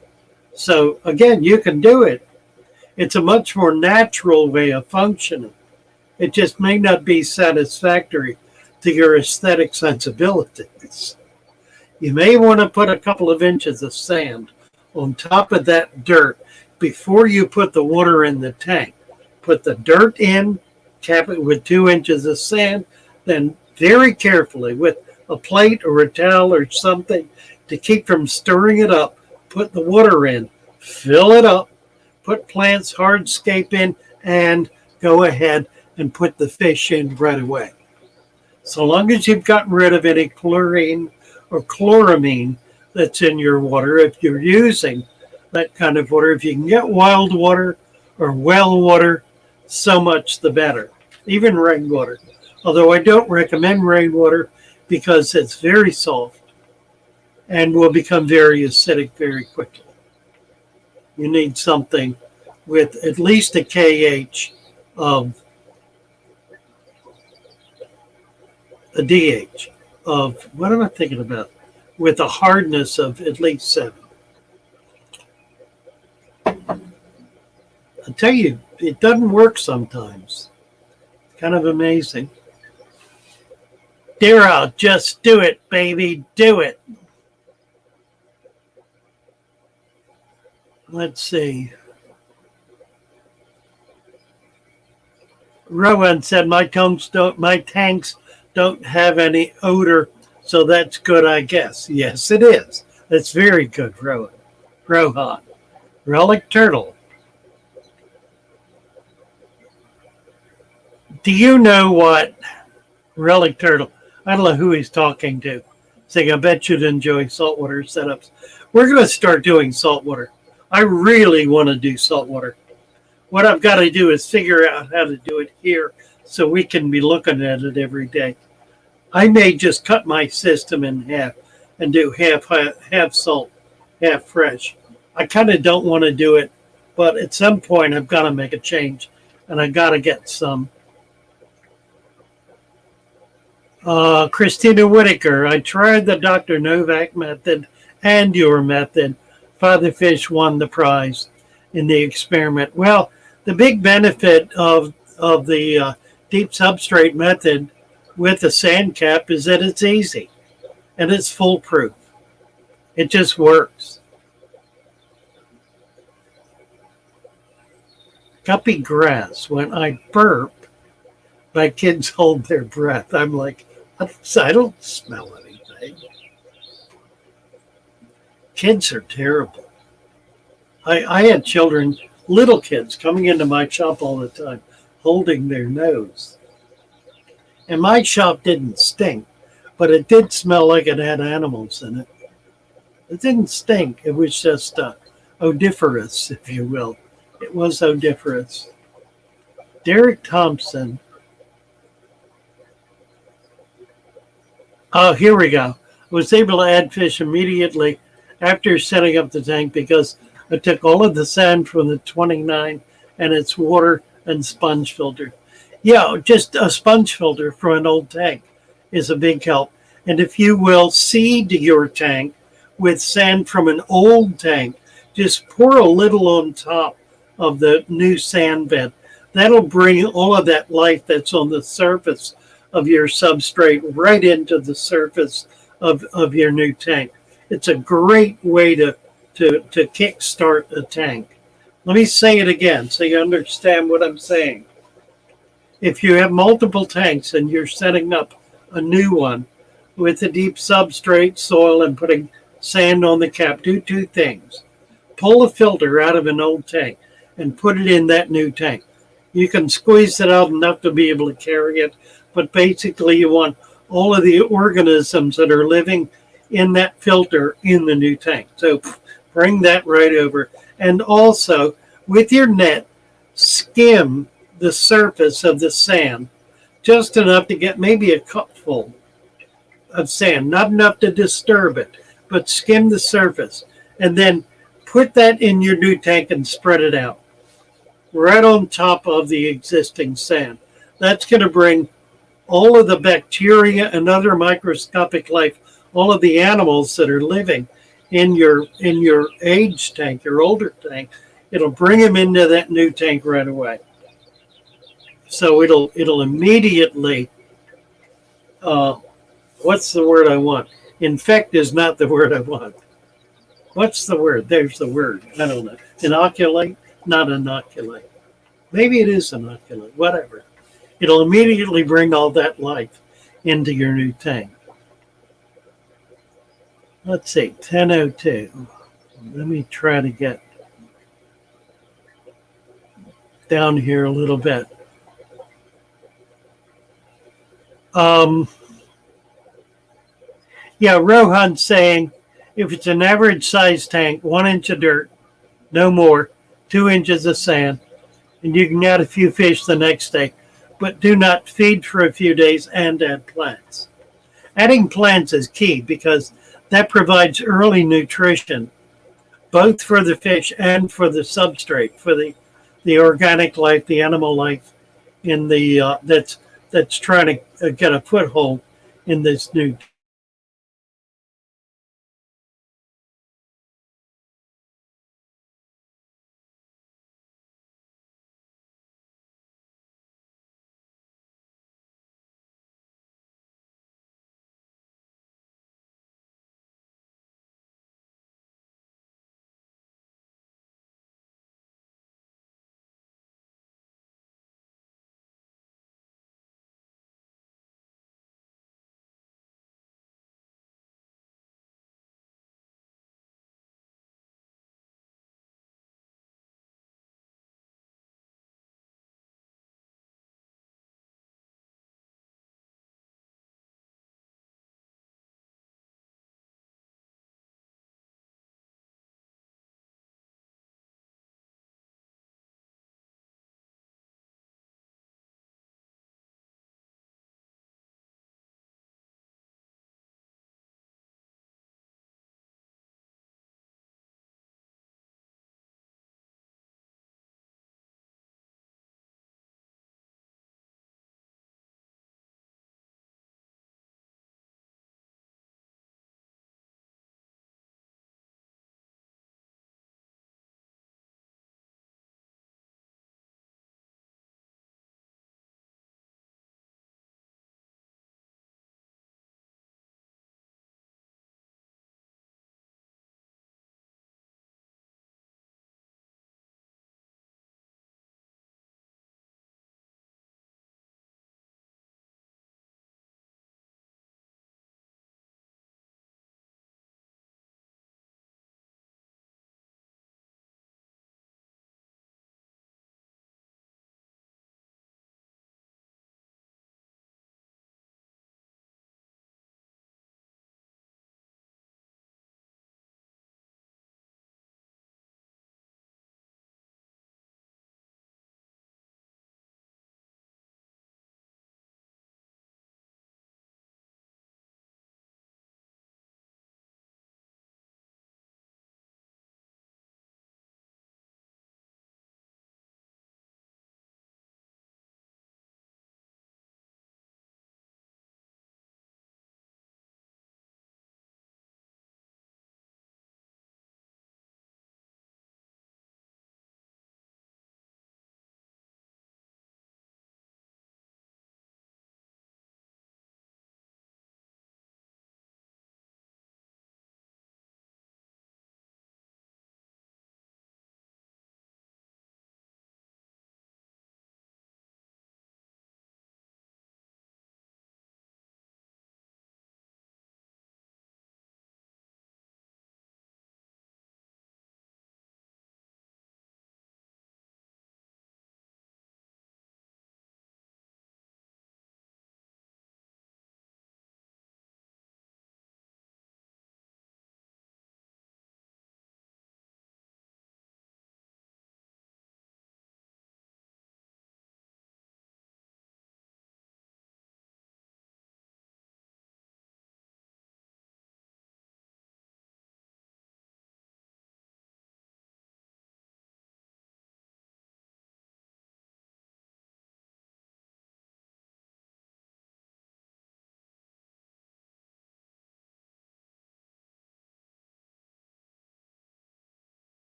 So, again, you can do it. It's a much more natural way of functioning. It just may not be satisfactory to your aesthetic sensibilities. You may want to put a couple of inches of sand on top of that dirt before you put the water in the tank. Put the dirt in, cap it with 2 inches of sand, then very carefully with a plate or a towel or something to keep from stirring it up, put the water in, fill it up, put plants hardscape in, and go ahead and put the fish in right away. So long as you've gotten rid of any chlorine or chloramine that's in your water, if you're using that kind of water, if you can get wild water or well water, so much the better. Even rainwater. Although I don't recommend rainwater because it's very soft and will become very acidic very quickly. You need something with at least a KH of a DH of, what am I thinking about? with a hardness of at least 7. I tell you, it doesn't work sometimes. Kind of amazing. Dara, just do it, baby. Do it. Let's see. Rowan said my tanks don't have any odor, so that's good, I guess. Yes, it is. That's very good, Rowan. Rohan. Relic Turtle. Do you know what Relic Turtle? I don't know who he's talking to. Saying, I bet you'd enjoy saltwater setups. We're going to start doing saltwater. I really want to do saltwater. What I've got to do is figure out how to do it here so we can be looking at it every day. I may just cut my system in half and do half salt, half fresh. I kind of don't want to do it, but at some point I've got to make a change, and I got to get some. Christina Whitaker, I tried the Dr. Novak method and your method. Father Fish won the prize in the experiment. Well, the big benefit of the deep substrate method with the sand cap is that it's easy and it's foolproof. It just works. Guppy grass. When I burp, my kids hold their breath. I'm like, I don't smell anything. Kids are terrible. I had children, little kids, coming into my shop all the time, holding their nose. And my shop didn't stink, but it did smell like it had animals in it. It didn't stink. It was just odoriferous, if you will. It was odoriferous. Derek Thompson. Oh, here we go. I was able to add fish immediately after setting up the tank because I took all of the sand from the 29 and its water and sponge filter. Yeah, just a sponge filter from an old tank is a big help. And if you will seed your tank with sand from an old tank, just pour a little on top of the new sand bed. That'll bring all of that life that's on the surface of your substrate right into the surface of your new tank. It's a great way to kickstart a tank. Let me say it again so you understand what I'm saying. If you have multiple tanks and you're setting up a new one with a deep substrate, soil, and putting sand on the cap, do 2 things. Pull a filter out of an old tank and put it in that new tank. You can squeeze it out enough to be able to carry it, but basically you want all of the organisms that are living in that filter in the new tank. So bring that right over. And also, with your net, skim the surface of the sand, just enough to get maybe a cupful of sand, not enough to disturb it, but skim the surface. And then put that in your new tank and spread it out right on top of the existing sand. That's going to bring all of the bacteria and other microscopic life, all of the animals that are living in your aged tank, your older tank, it'll bring them into that new tank right away. So it'll immediately, what's the word I want? Infect is not the word I want. What's the word? There's the word. I don't know. Inoculate? Not inoculate. Maybe it is inoculate. Whatever. It'll immediately bring all that life into your new tank. Let's see, 10:02. Let me try to get down here a little bit. Yeah, Rohan's saying if it's an average size tank, 1 inch of dirt, no more, 2 inches of sand, and you can add a few fish the next day, but do not feed for a few days and add plants. Adding plants is key because that provides early nutrition, both for the fish and for the substrate, for the organic life, the animal life in the that's trying to get a foothold in this new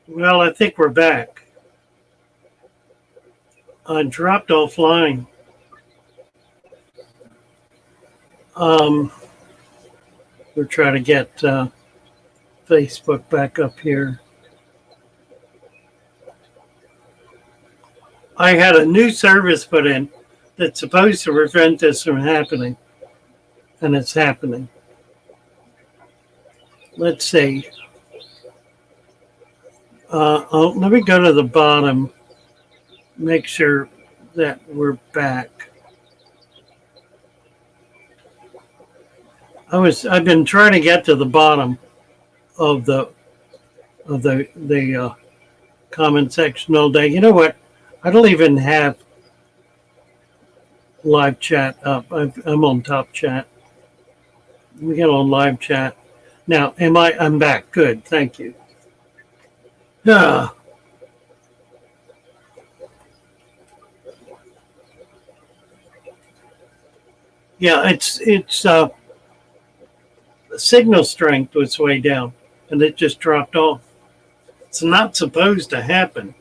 Well, I think we're back. I dropped offline. Um, we're trying to get Facebook back up here. I had a new service put in that's supposed to prevent this from happening, and it's happening. Let's see. Let me go to the bottom, make sure that we're back. I've been trying to get to the bottom of the comment section all day. You know what? I don't even have live chat up. I'm on top chat. We get on live chat now. I'm back. Good. Thank you. Yeah. Yeah, it's signal strength was way down and it just dropped off. It's not supposed to happen.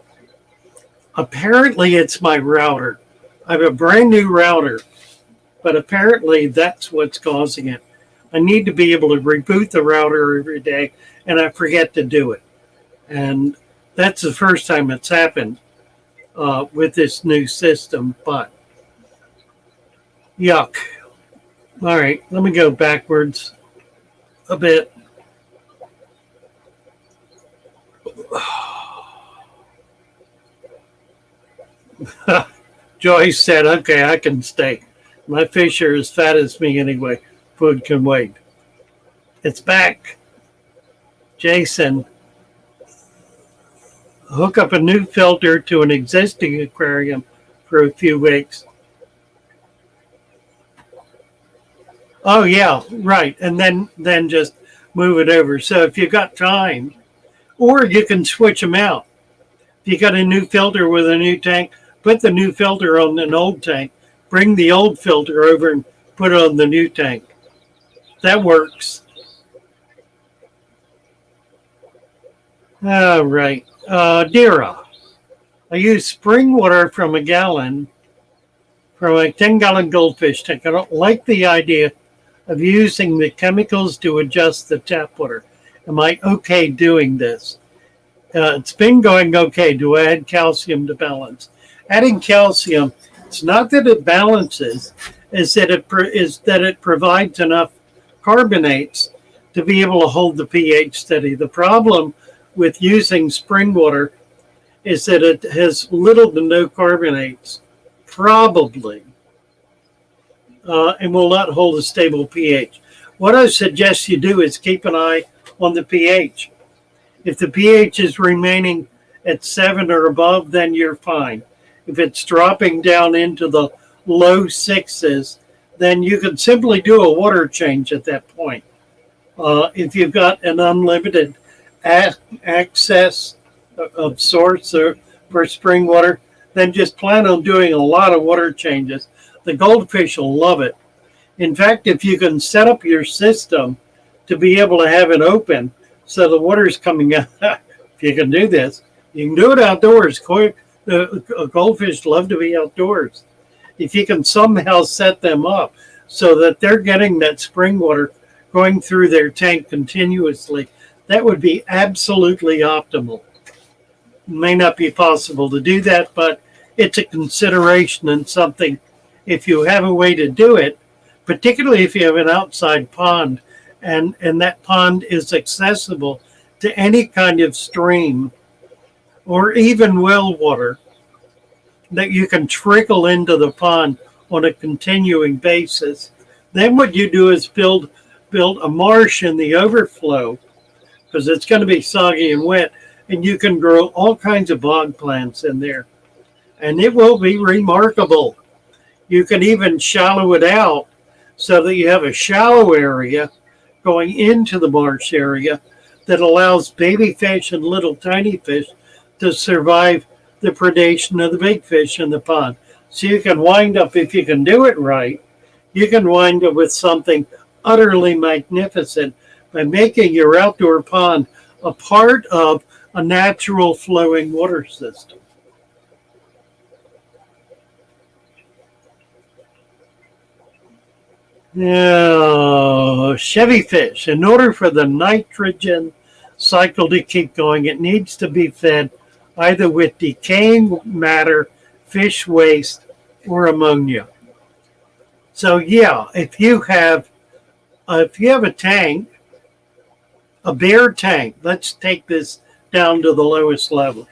Apparently it's my router. I have a brand new router, but apparently that's what's causing it. I need to be able to reboot the router every day, and I forget to do it. And that's the first time it's happened with this new system, but yuck. All right, let me go backwards a bit. Joyce said, okay, I can stay. My fish are as fat as me anyway. Food can wait. It's back. Jason, hook up a new filter to an existing aquarium for a few weeks. Oh yeah, right. And then just move it over. So if you got time, or you can switch them out. If you got a new filter with a new tank, put the new filter on an old tank. Bring the old filter over and put it on the new tank. That works. All right. Dira, I use spring water from a gallon from a 10-gallon goldfish tank. I don't like the idea of using the chemicals to adjust the tap water. Am I okay doing this? It's been going okay. Do I add calcium to balance? Adding calcium, it's not that it balances, is that it provides enough carbonates to be able to hold the pH steady. The problem with using spring water is that it has little to no carbonates, probably, and will not hold a stable pH. What I suggest you do is keep an eye on the pH. If the pH is remaining at 7 or above, then you're fine. If it's dropping down into the low 6s, then you can simply do a water change at that point. If you've got an unlimited access of source for spring water, then just plan on doing a lot of water changes. The goldfish will love it. In fact, if you can set up your system to be able to have it open so the water's coming out, if you can do this, you can do it outdoors. Goldfish love to be outdoors. If you can somehow set them up so that they're getting that spring water going through their tank continuously, that would be absolutely optimal. It may not be possible to do that, but it's a consideration and something, if you have a way to do it, particularly if you have an outside pond and that pond is accessible to any kind of stream or even well water that you can trickle into the pond on a continuing basis. Then what you do is build a marsh in the overflow, because it's going to be soggy and wet, and you can grow all kinds of bog plants in there. And it will be remarkable. You can even shallow it out so that you have a shallow area going into the marsh area that allows baby fish and little tiny fish to survive the predation of the big fish in the pond. So you can wind up, if you can do it right, you can wind up with something utterly magnificent by making your outdoor pond a part of a natural flowing water system. Now, Chevy fish, in order for the nitrogen cycle to keep going, it needs to be fed either with decaying matter, fish waste, or ammonia. So yeah, if you have a tank, a bare tank, let's take this down to the lowest level.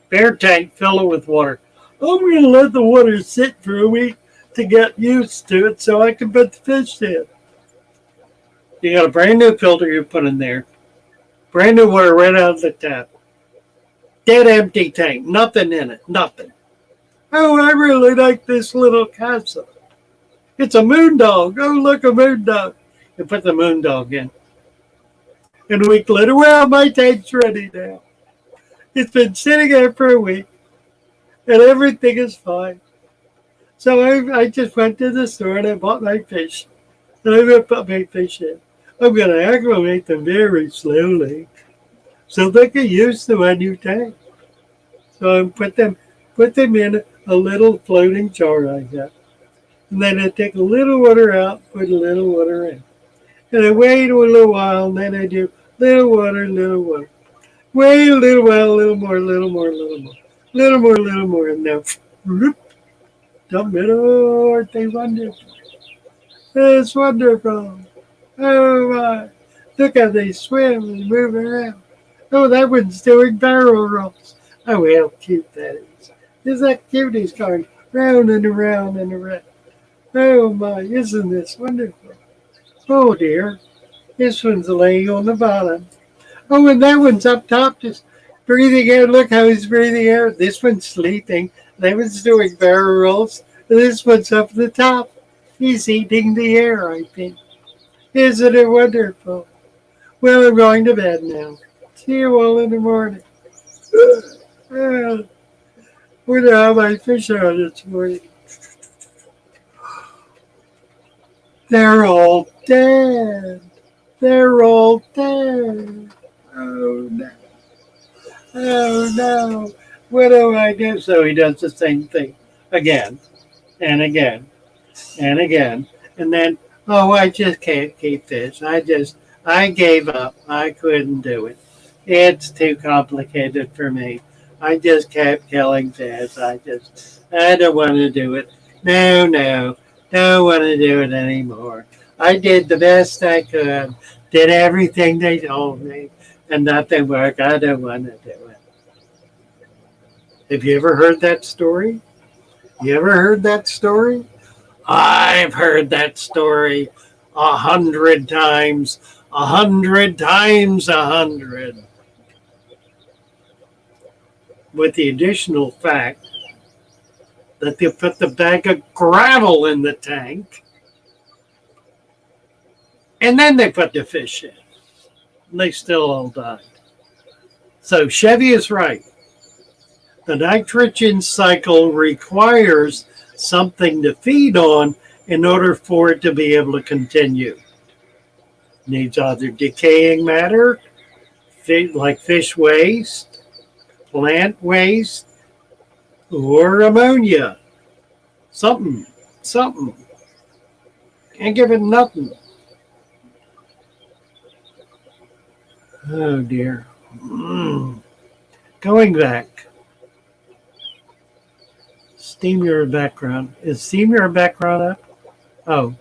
Bare tank, fill it with water. I'm going to let the water sit for a week to get used to it so I can put the fish in. You got a brand new filter you put in there. Brand new water right out of the tap. Dead empty tank. Nothing in it. Nothing. Oh, I really like this little casa. It's a moon dog. Oh, look, a moon dog. You put the moon dog in. And a week later, well, my tank's ready now. It's been sitting there for a week. And everything is fine. So I just went to the store and I bought my fish. And I'm going to put my fish in. I'm going to acclimate them very slowly so they get used to my new tank. So I put them in a little floating jar I got. And then I take a little water out, put a little water in. And I wait a little while, and then I do little water, little water. Wait a little while, a little more, little more, little more. Little more, little more, and now, whoop, dump it. Oh, aren't they wonderful? It's wonderful. Oh, my. Look how they swim and move around. Oh, that one's doing barrel rolls. Oh, how cute that is. Isn't that cute? He's going round and around and around. Oh, my. Isn't this wonderful? Oh, dear. This one's laying on the bottom. Oh, and that one's up top just breathing air. Look how he's breathing air. This one's sleeping. That one's doing barrel rolls. This one's up the top. He's eating the air, I think. Isn't it wonderful? Well, I'm going to bed now. See you all in the morning. Wonder how my fish are this morning. They're all dead. They're all dead. Oh, no. Oh, no. What do I do? So he does the same thing again and again and again. And then, oh, I just can't keep this. I gave up. I couldn't do it. It's too complicated for me. I just kept killing fish. I don't want to do it. No. Don't want to do it anymore. I did the best I could. Did everything they told me. And nothing worked. I don't want to do it. Have you ever heard that story? You ever heard that story? I've heard that story 100 times. 100 times 100. With the additional fact that they put the bag of gravel in the tank and then they put the fish in. And they still all died. So Chevy is right. The nitrogen cycle requires something to feed on in order for it to be able to continue. Needs either decaying matter, like fish waste, plant waste, or ammonia. Something. Can't give it nothing. Oh dear. Going back. Steam your background. Is steam your background up? Oh.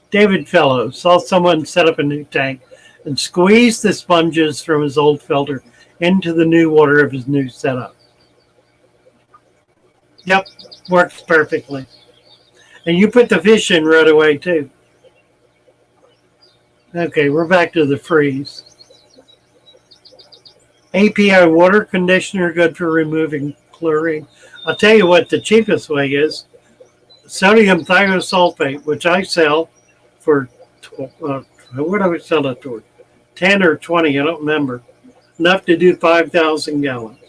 David Fellows saw someone set up a new tank and squeeze the sponges from his old filter into the new water of his new setup. Yep, works perfectly. And you put the fish in right away too. Okay, we're back to the freeze. API water conditioner, good for removing chlorine. I'll tell you what the cheapest way is. Sodium thiosulfate, which I sell for, what do I sell it for? 10 or 20, I don't remember. Enough to do 5,000 gallons.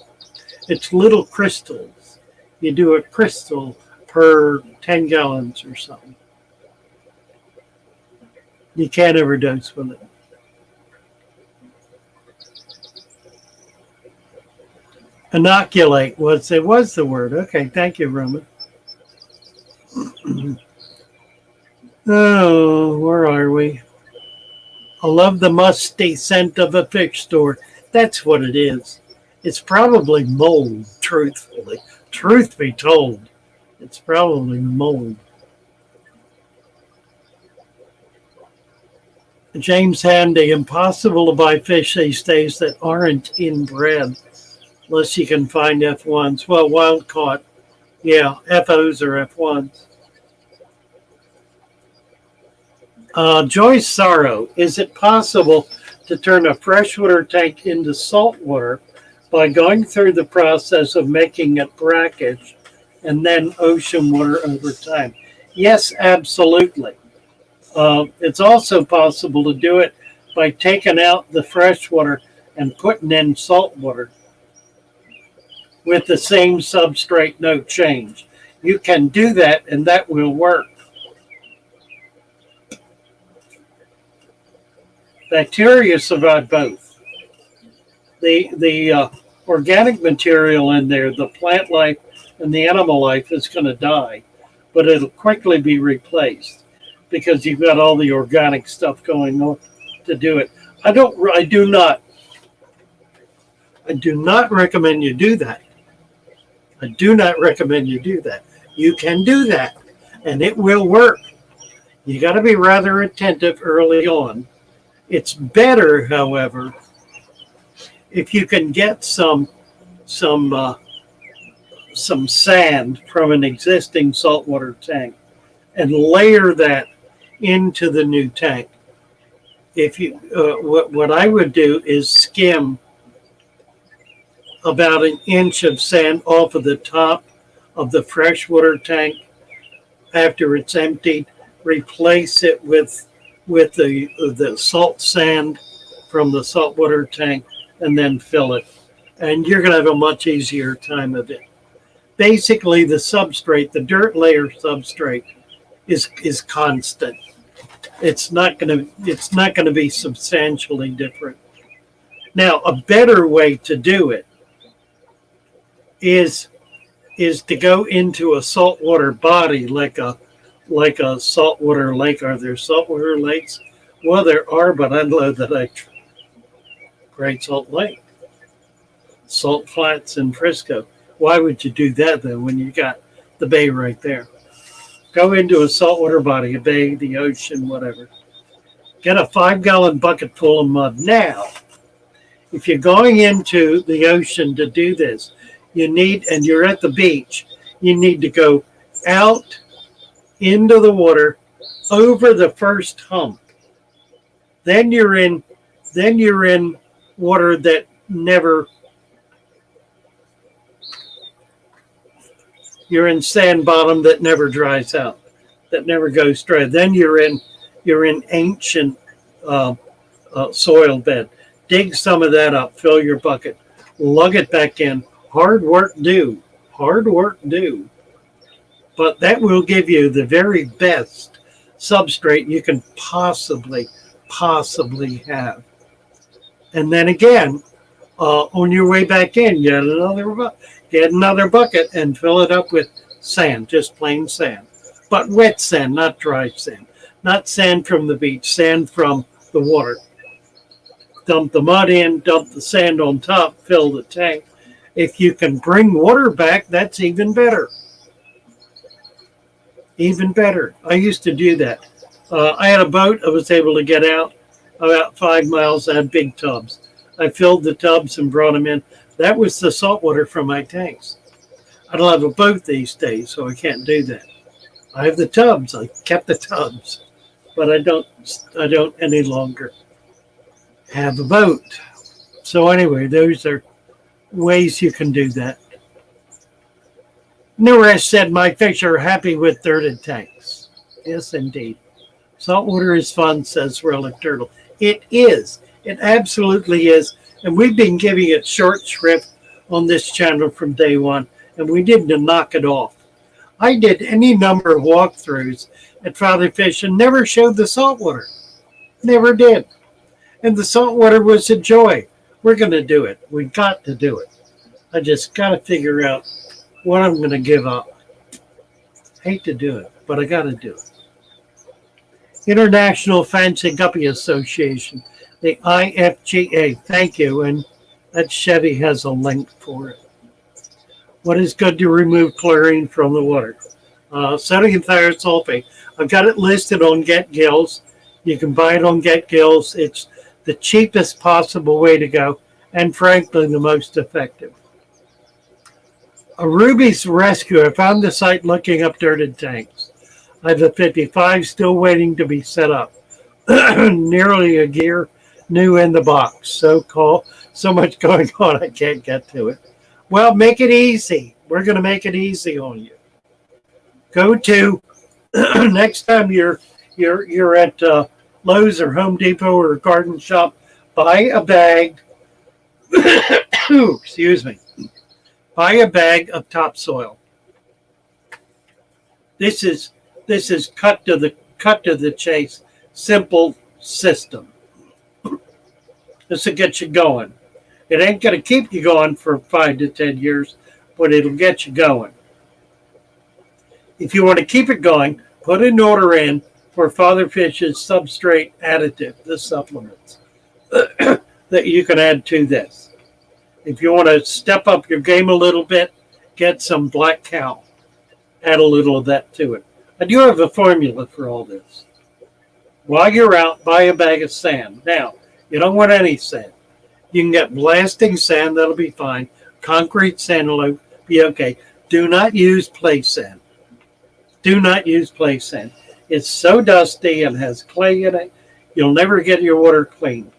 It's little crystals. You do a crystal per 10 gallons or something. You can't overdose with it. Inoculate was the word. Okay, thank you, Roman. Oh, where are we? I love the musty scent of a fish store. That's what it is. It's probably mold, truthfully. Truth be told, it's probably mold. James Handy, impossible to buy fish these days that aren't inbred, unless you can find F1s. Well, wild caught, yeah, FOs or F1s. Joyce Sorrow, is it possible to turn a freshwater tank into saltwater by going through the process of making it brackish and then ocean water over time? Yes, absolutely. It's also possible to do it by taking out the freshwater and putting in saltwater with the same substrate, no change. You can do that, and that will work. Bacteria survive both. The organic material in there, the plant life and the animal life, is going to die, but it'll quickly be replaced because you've got all the organic stuff going on to do it. I do not recommend you do that. I do not recommend you do that. You can do that, and it will work. You got to be rather attentive early on. It's better, however, if you can get some sand from an existing saltwater tank and layer that into the new tank. If you, what I would do is skim about an inch of sand off of the top of the freshwater tank after it's emptied, replace it with the salt sand from the saltwater tank, and then fill it. And you're going to have a much easier time of it. Basically, the substrate, the dirt layer substrate, is constant. It's not going to be substantially different. Now, a better way to do it is to go into a saltwater body like a saltwater lake. Are there saltwater lakes? Well, there are, but I know that Great Salt Lake, Salt Flats in Frisco. Why would you do that though when you got the bay right there? Go into a saltwater body, a bay, the ocean, whatever. Get a 5-gallon bucket full of mud. Now, if you're going into the ocean to do this, and you're at the beach, you need to go out into the water over the first hump. Then you're in water that you're in sand bottom that never dries out, that never goes dry. Then you're in ancient soil bed. Dig some of that up, fill your bucket, lug it back in. Hard work do. But that will give you the very best substrate you can possibly have. And then again, on your way back in, get another bucket and fill it up with sand, just plain sand. But wet sand, not dry sand. Not sand from the beach, sand from the water. Dump the mud in, dump the sand on top, fill the tank. If you can bring water back, that's even better. Even better. I used to do that. I had a boat. I was able to get out about 5 miles. I had big tubs. I filled the tubs and brought them in. That was the salt water from my tanks. I don't have a boat these days, so I can't do that. I have the tubs. I kept the tubs, but I don't any longer have a boat. So anyway, those are ways you can do that. Nuresh said, my fish are happy with dirted tanks. Yes, indeed. Saltwater is fun, says Relic Turtle. It is. It absolutely is. And we've been giving it short shrift on this channel from day one. and we need to knock it off. I did any number of walkthroughs at Father Fish and never showed the saltwater. Never did. And the saltwater was a joy. We're going to do it. We got to do it. I just got to figure out what I'm going to give up. Hate to do it, but I got to do it. International Fancy Guppy Association, the IFGA. Thank you. And that Chevy has a link for it. What is good to remove chlorine from the water? Sodium thiosulfate. I've got it listed on Get Gills. You can buy it on Get Gills. It's the cheapest possible way to go, and frankly, the most effective. A Ruby's Rescue. I found the site looking up dirted tanks. I have a 55 still waiting to be set up. Nearly a year new in the box. So much going on, I can't get to it. Well, make it easy. We're going to make it easy on you. Go to next time you're at Lowe's or Home Depot or a garden shop, buy a bag. Excuse me. Buy a bag of topsoil. This is cut to the chase. Simple system. This will get you going. It ain't going to keep you going for 5 to 10 years, but it'll get you going. If you want to keep it going, put an order in for Father Fish's substrate additive, the supplements that you can add to this. If you want to step up your game a little bit, get some Black Cow. Add a little of that to it. I do have a formula for all this. While you're out, buy a bag of sand. Now, you don't want any sand. You can get blasting sand, that'll be fine. Concrete sand will be okay. Do not use play sand. Do not use play sand. It's so dusty and has clay in it, you'll never get your water clean.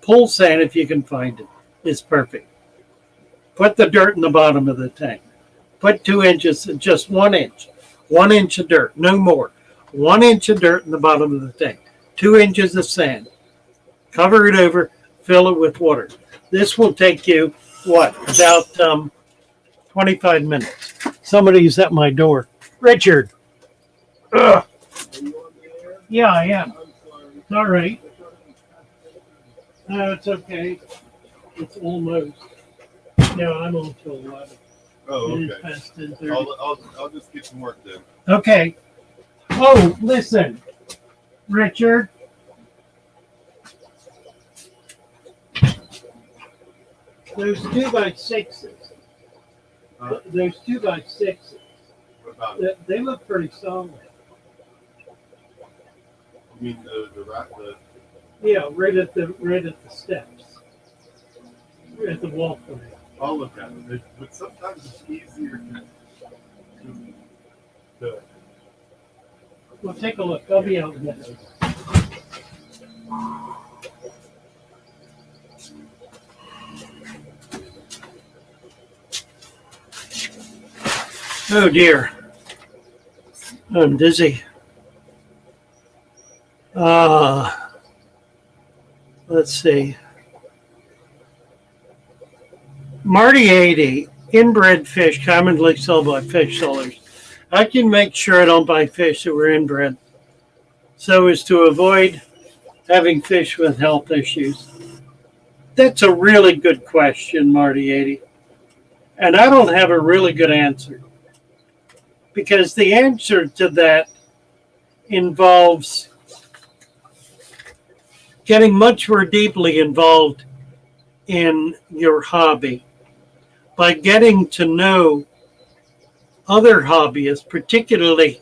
Pool sand, if you can find it, is perfect. Put the dirt in the bottom of the tank. Put 2 inches, just 1 inch. 1 inch of dirt, no more. 1 inch of dirt in the bottom of the tank. 2 inches of sand. Cover it over, fill it with water. This will take you, about 25 minutes. Somebody's at my door. Richard. Ugh. Yeah, I am. It's all right. No, it's okay. It's almost. No, I'm on till 11. Oh, okay. It is past 10:30. I'll just get some work then. Okay. Oh, listen, Richard. Those 2x6s. Those 2x6s. What about it? They look pretty solid. You mean the Yeah, right at the steps. Right at the walkway. I'll look at it. But sometimes it's easier to Well, take a look. I'll be out in a minute. Oh dear. I'm dizzy. Let's see. Marty 80, inbred fish commonly sold by fish sellers. I can make sure I don't buy fish that were inbred so as to avoid having fish with health issues. That's a really good question, Marty 80. And I don't have a really good answer. Because the answer to that involves getting much more deeply involved in your hobby by getting to know other hobbyists, particularly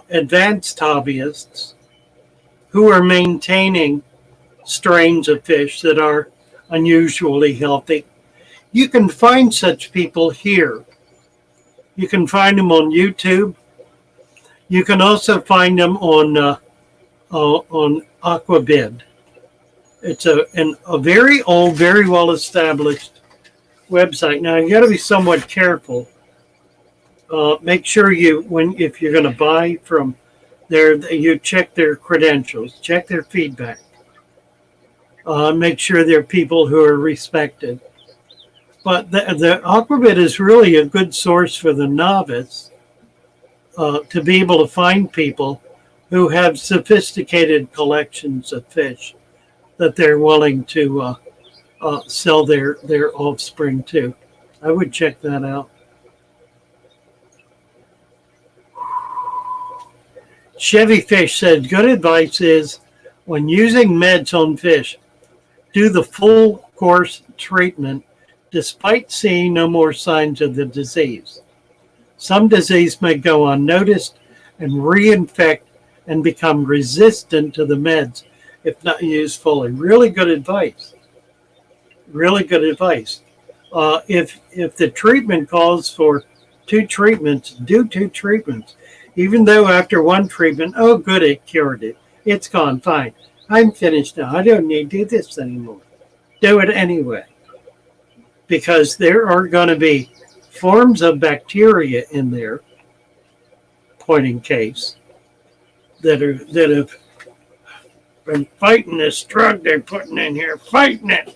advanced hobbyists who are maintaining strains of fish that are unusually healthy. You can find such people here. You can find them on YouTube. You can also find them on Aquabid. It's a very old, very well established website. Now you got to be somewhat careful. Make sure if you're going to buy from there, you check their credentials, check their feedback. Make sure they're people who are respected. But the Aquabit is really a good source for the novice to be able to find people who have sophisticated collections of fish that they're willing to sell their offspring to. I would check that out. Chevy Fish said, good advice is when using meds on fish, do the full course treatment despite seeing no more signs of the disease. Some disease may go unnoticed and reinfect and become resistant to the meds if not used fully. Really good advice. Really good advice. If the treatment calls for 2 treatments, do 2 treatments. Even though after 1 treatment, oh good, it cured it. It's gone, fine. I'm finished now. I don't need to do this anymore. Do it anyway. Because there are going to be forms of bacteria in there, pointing case, that have been fighting this drug they're putting in here, fighting it.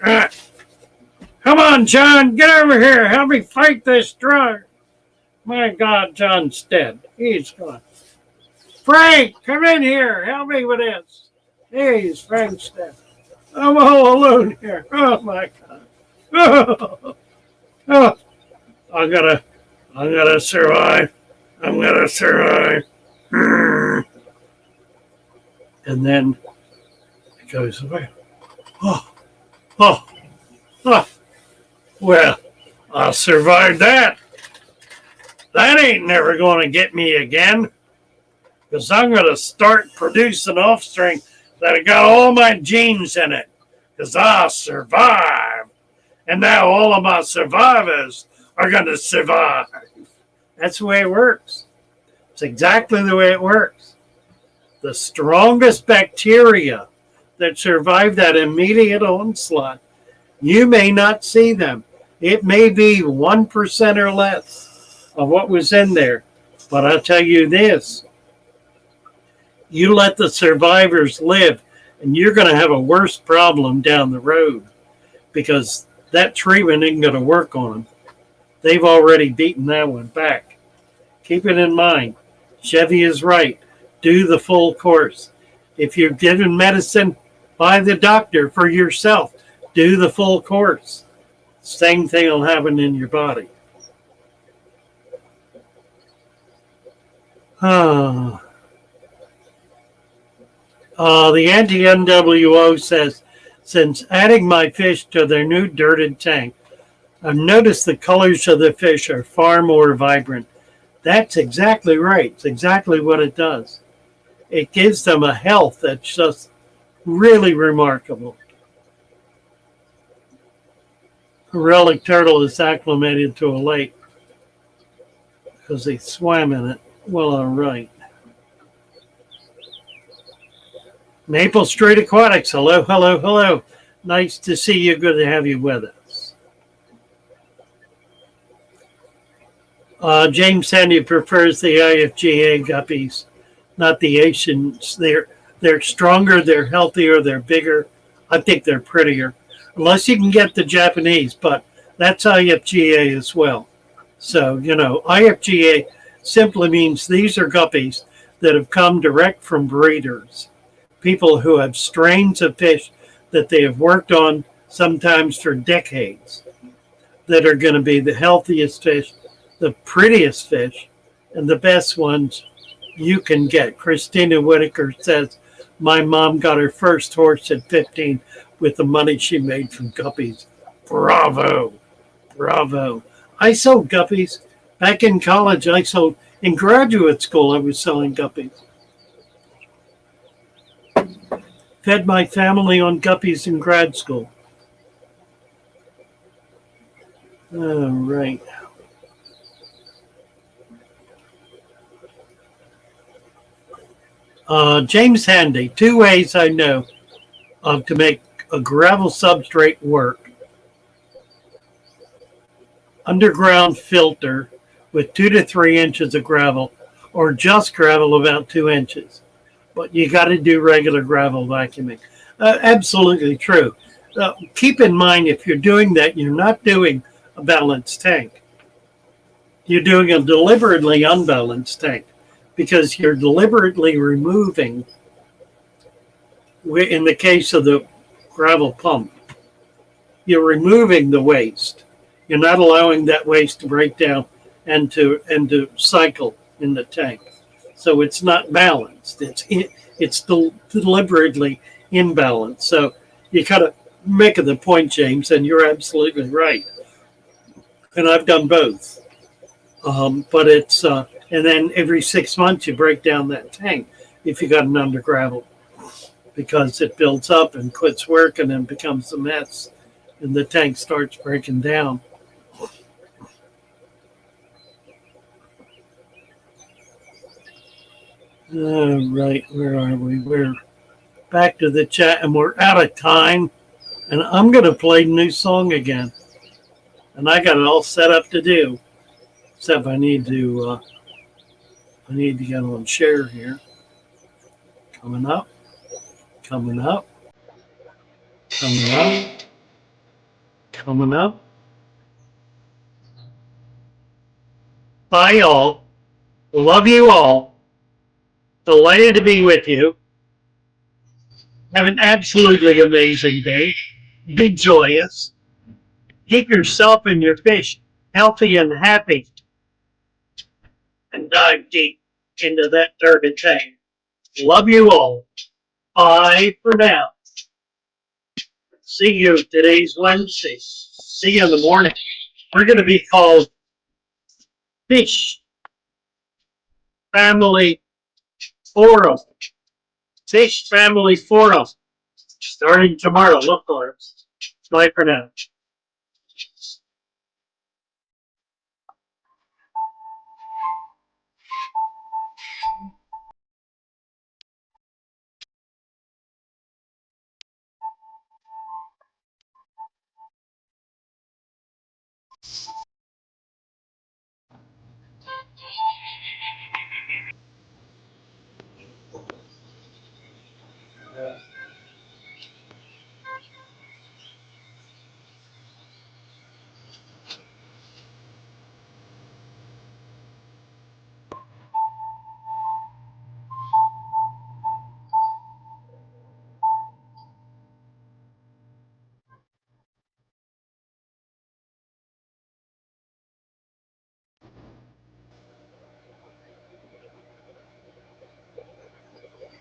Come on, John, get over here. Help me fight this drug. My God, John's dead. He's gone. Frank, come in here. Help me with this. He's Frank's dead. I'm all alone here. Oh, my God. Oh, oh. I gotta survive. I'm gonna survive. And then it goes away. Oh, oh, oh. Well, I survived that. That ain't never going to get me again. Because I'm going to start producing offspring that have got all my genes in it. Because I survived. And now all of my survivors are going to survive. That's the way it works. It's exactly the way it works. The strongest bacteria that survive that immediate onslaught, you may not see them. It may be 1% or less of what was in there. But I'll tell you this, you let the survivors live and you're going to have a worse problem down the road because that treatment isn't going to work on them. They've already beaten that one back. Keep it in mind. Chevy is right. Do the full course. If you're given medicine by the doctor for yourself, do the full course. Same thing will happen in your body. The anti-NWO says, since adding my fish to their new dirted tank, I've noticed the colors of the fish are far more vibrant. That's exactly right. It's exactly what it does. It gives them a health that's just really remarkable. A relic turtle is acclimated to a lake because they swam in it. Well, all right. Maple Street Aquatics. Hello, hello, hello. Nice to see you. Good to have you with us. James Sandy prefers the IFGA guppies, not the Asians. They're stronger, they're healthier, they're bigger. I think they're prettier. Unless you can get the Japanese, but that's IFGA as well. So, IFGA simply means these are guppies that have come direct from breeders, people who have strains of fish that they have worked on sometimes for decades that are going to be the healthiest fish, the prettiest fish, and the best ones you can get. Christina Whitaker says, my mom got her first horse at 15 with the money she made from guppies. Bravo. Bravo. I sold guppies. Back in college, in graduate school, I was selling guppies. Fed my family on guppies in grad school. All right. James Handy, 2 ways I know of to make a gravel substrate work. Underground filter with 2 to 3 inches of gravel, or just gravel about 2 inches. But you got to do regular gravel vacuuming. Absolutely true. Keep in mind, if you're doing that, you're not doing a balanced tank. You're doing a deliberately unbalanced tank because you're deliberately removing, in the case of the gravel pump, you're removing the waste. You're not allowing that waste to break down and to cycle in the tank. So it's not balanced. It's deliberately imbalanced. So you kind of make the point, James, and you're absolutely right. And I've done both. But it's and then every 6 months you break down that tank if you got an under gravel because it builds up and quits working and becomes a mess, and the tank starts breaking down. All right, where are we? We're back to the chat, and we're out of time. And I'm gonna play new song again, and I got it all set up to do. Except I need to get on share here. Coming up, coming up, coming up, coming up. Bye, y'all. Love you all. Delighted to be with you. Have an absolutely amazing day. Be joyous. Keep yourself and your fish healthy and happy. And dive deep into that turbid tank. Love you all. Bye for now. See you. Today's Wednesday. See you in the morning. We're going to be called Fish Family Forum. Fish Family Forum. Starting tomorrow. Look for it. Bye for now.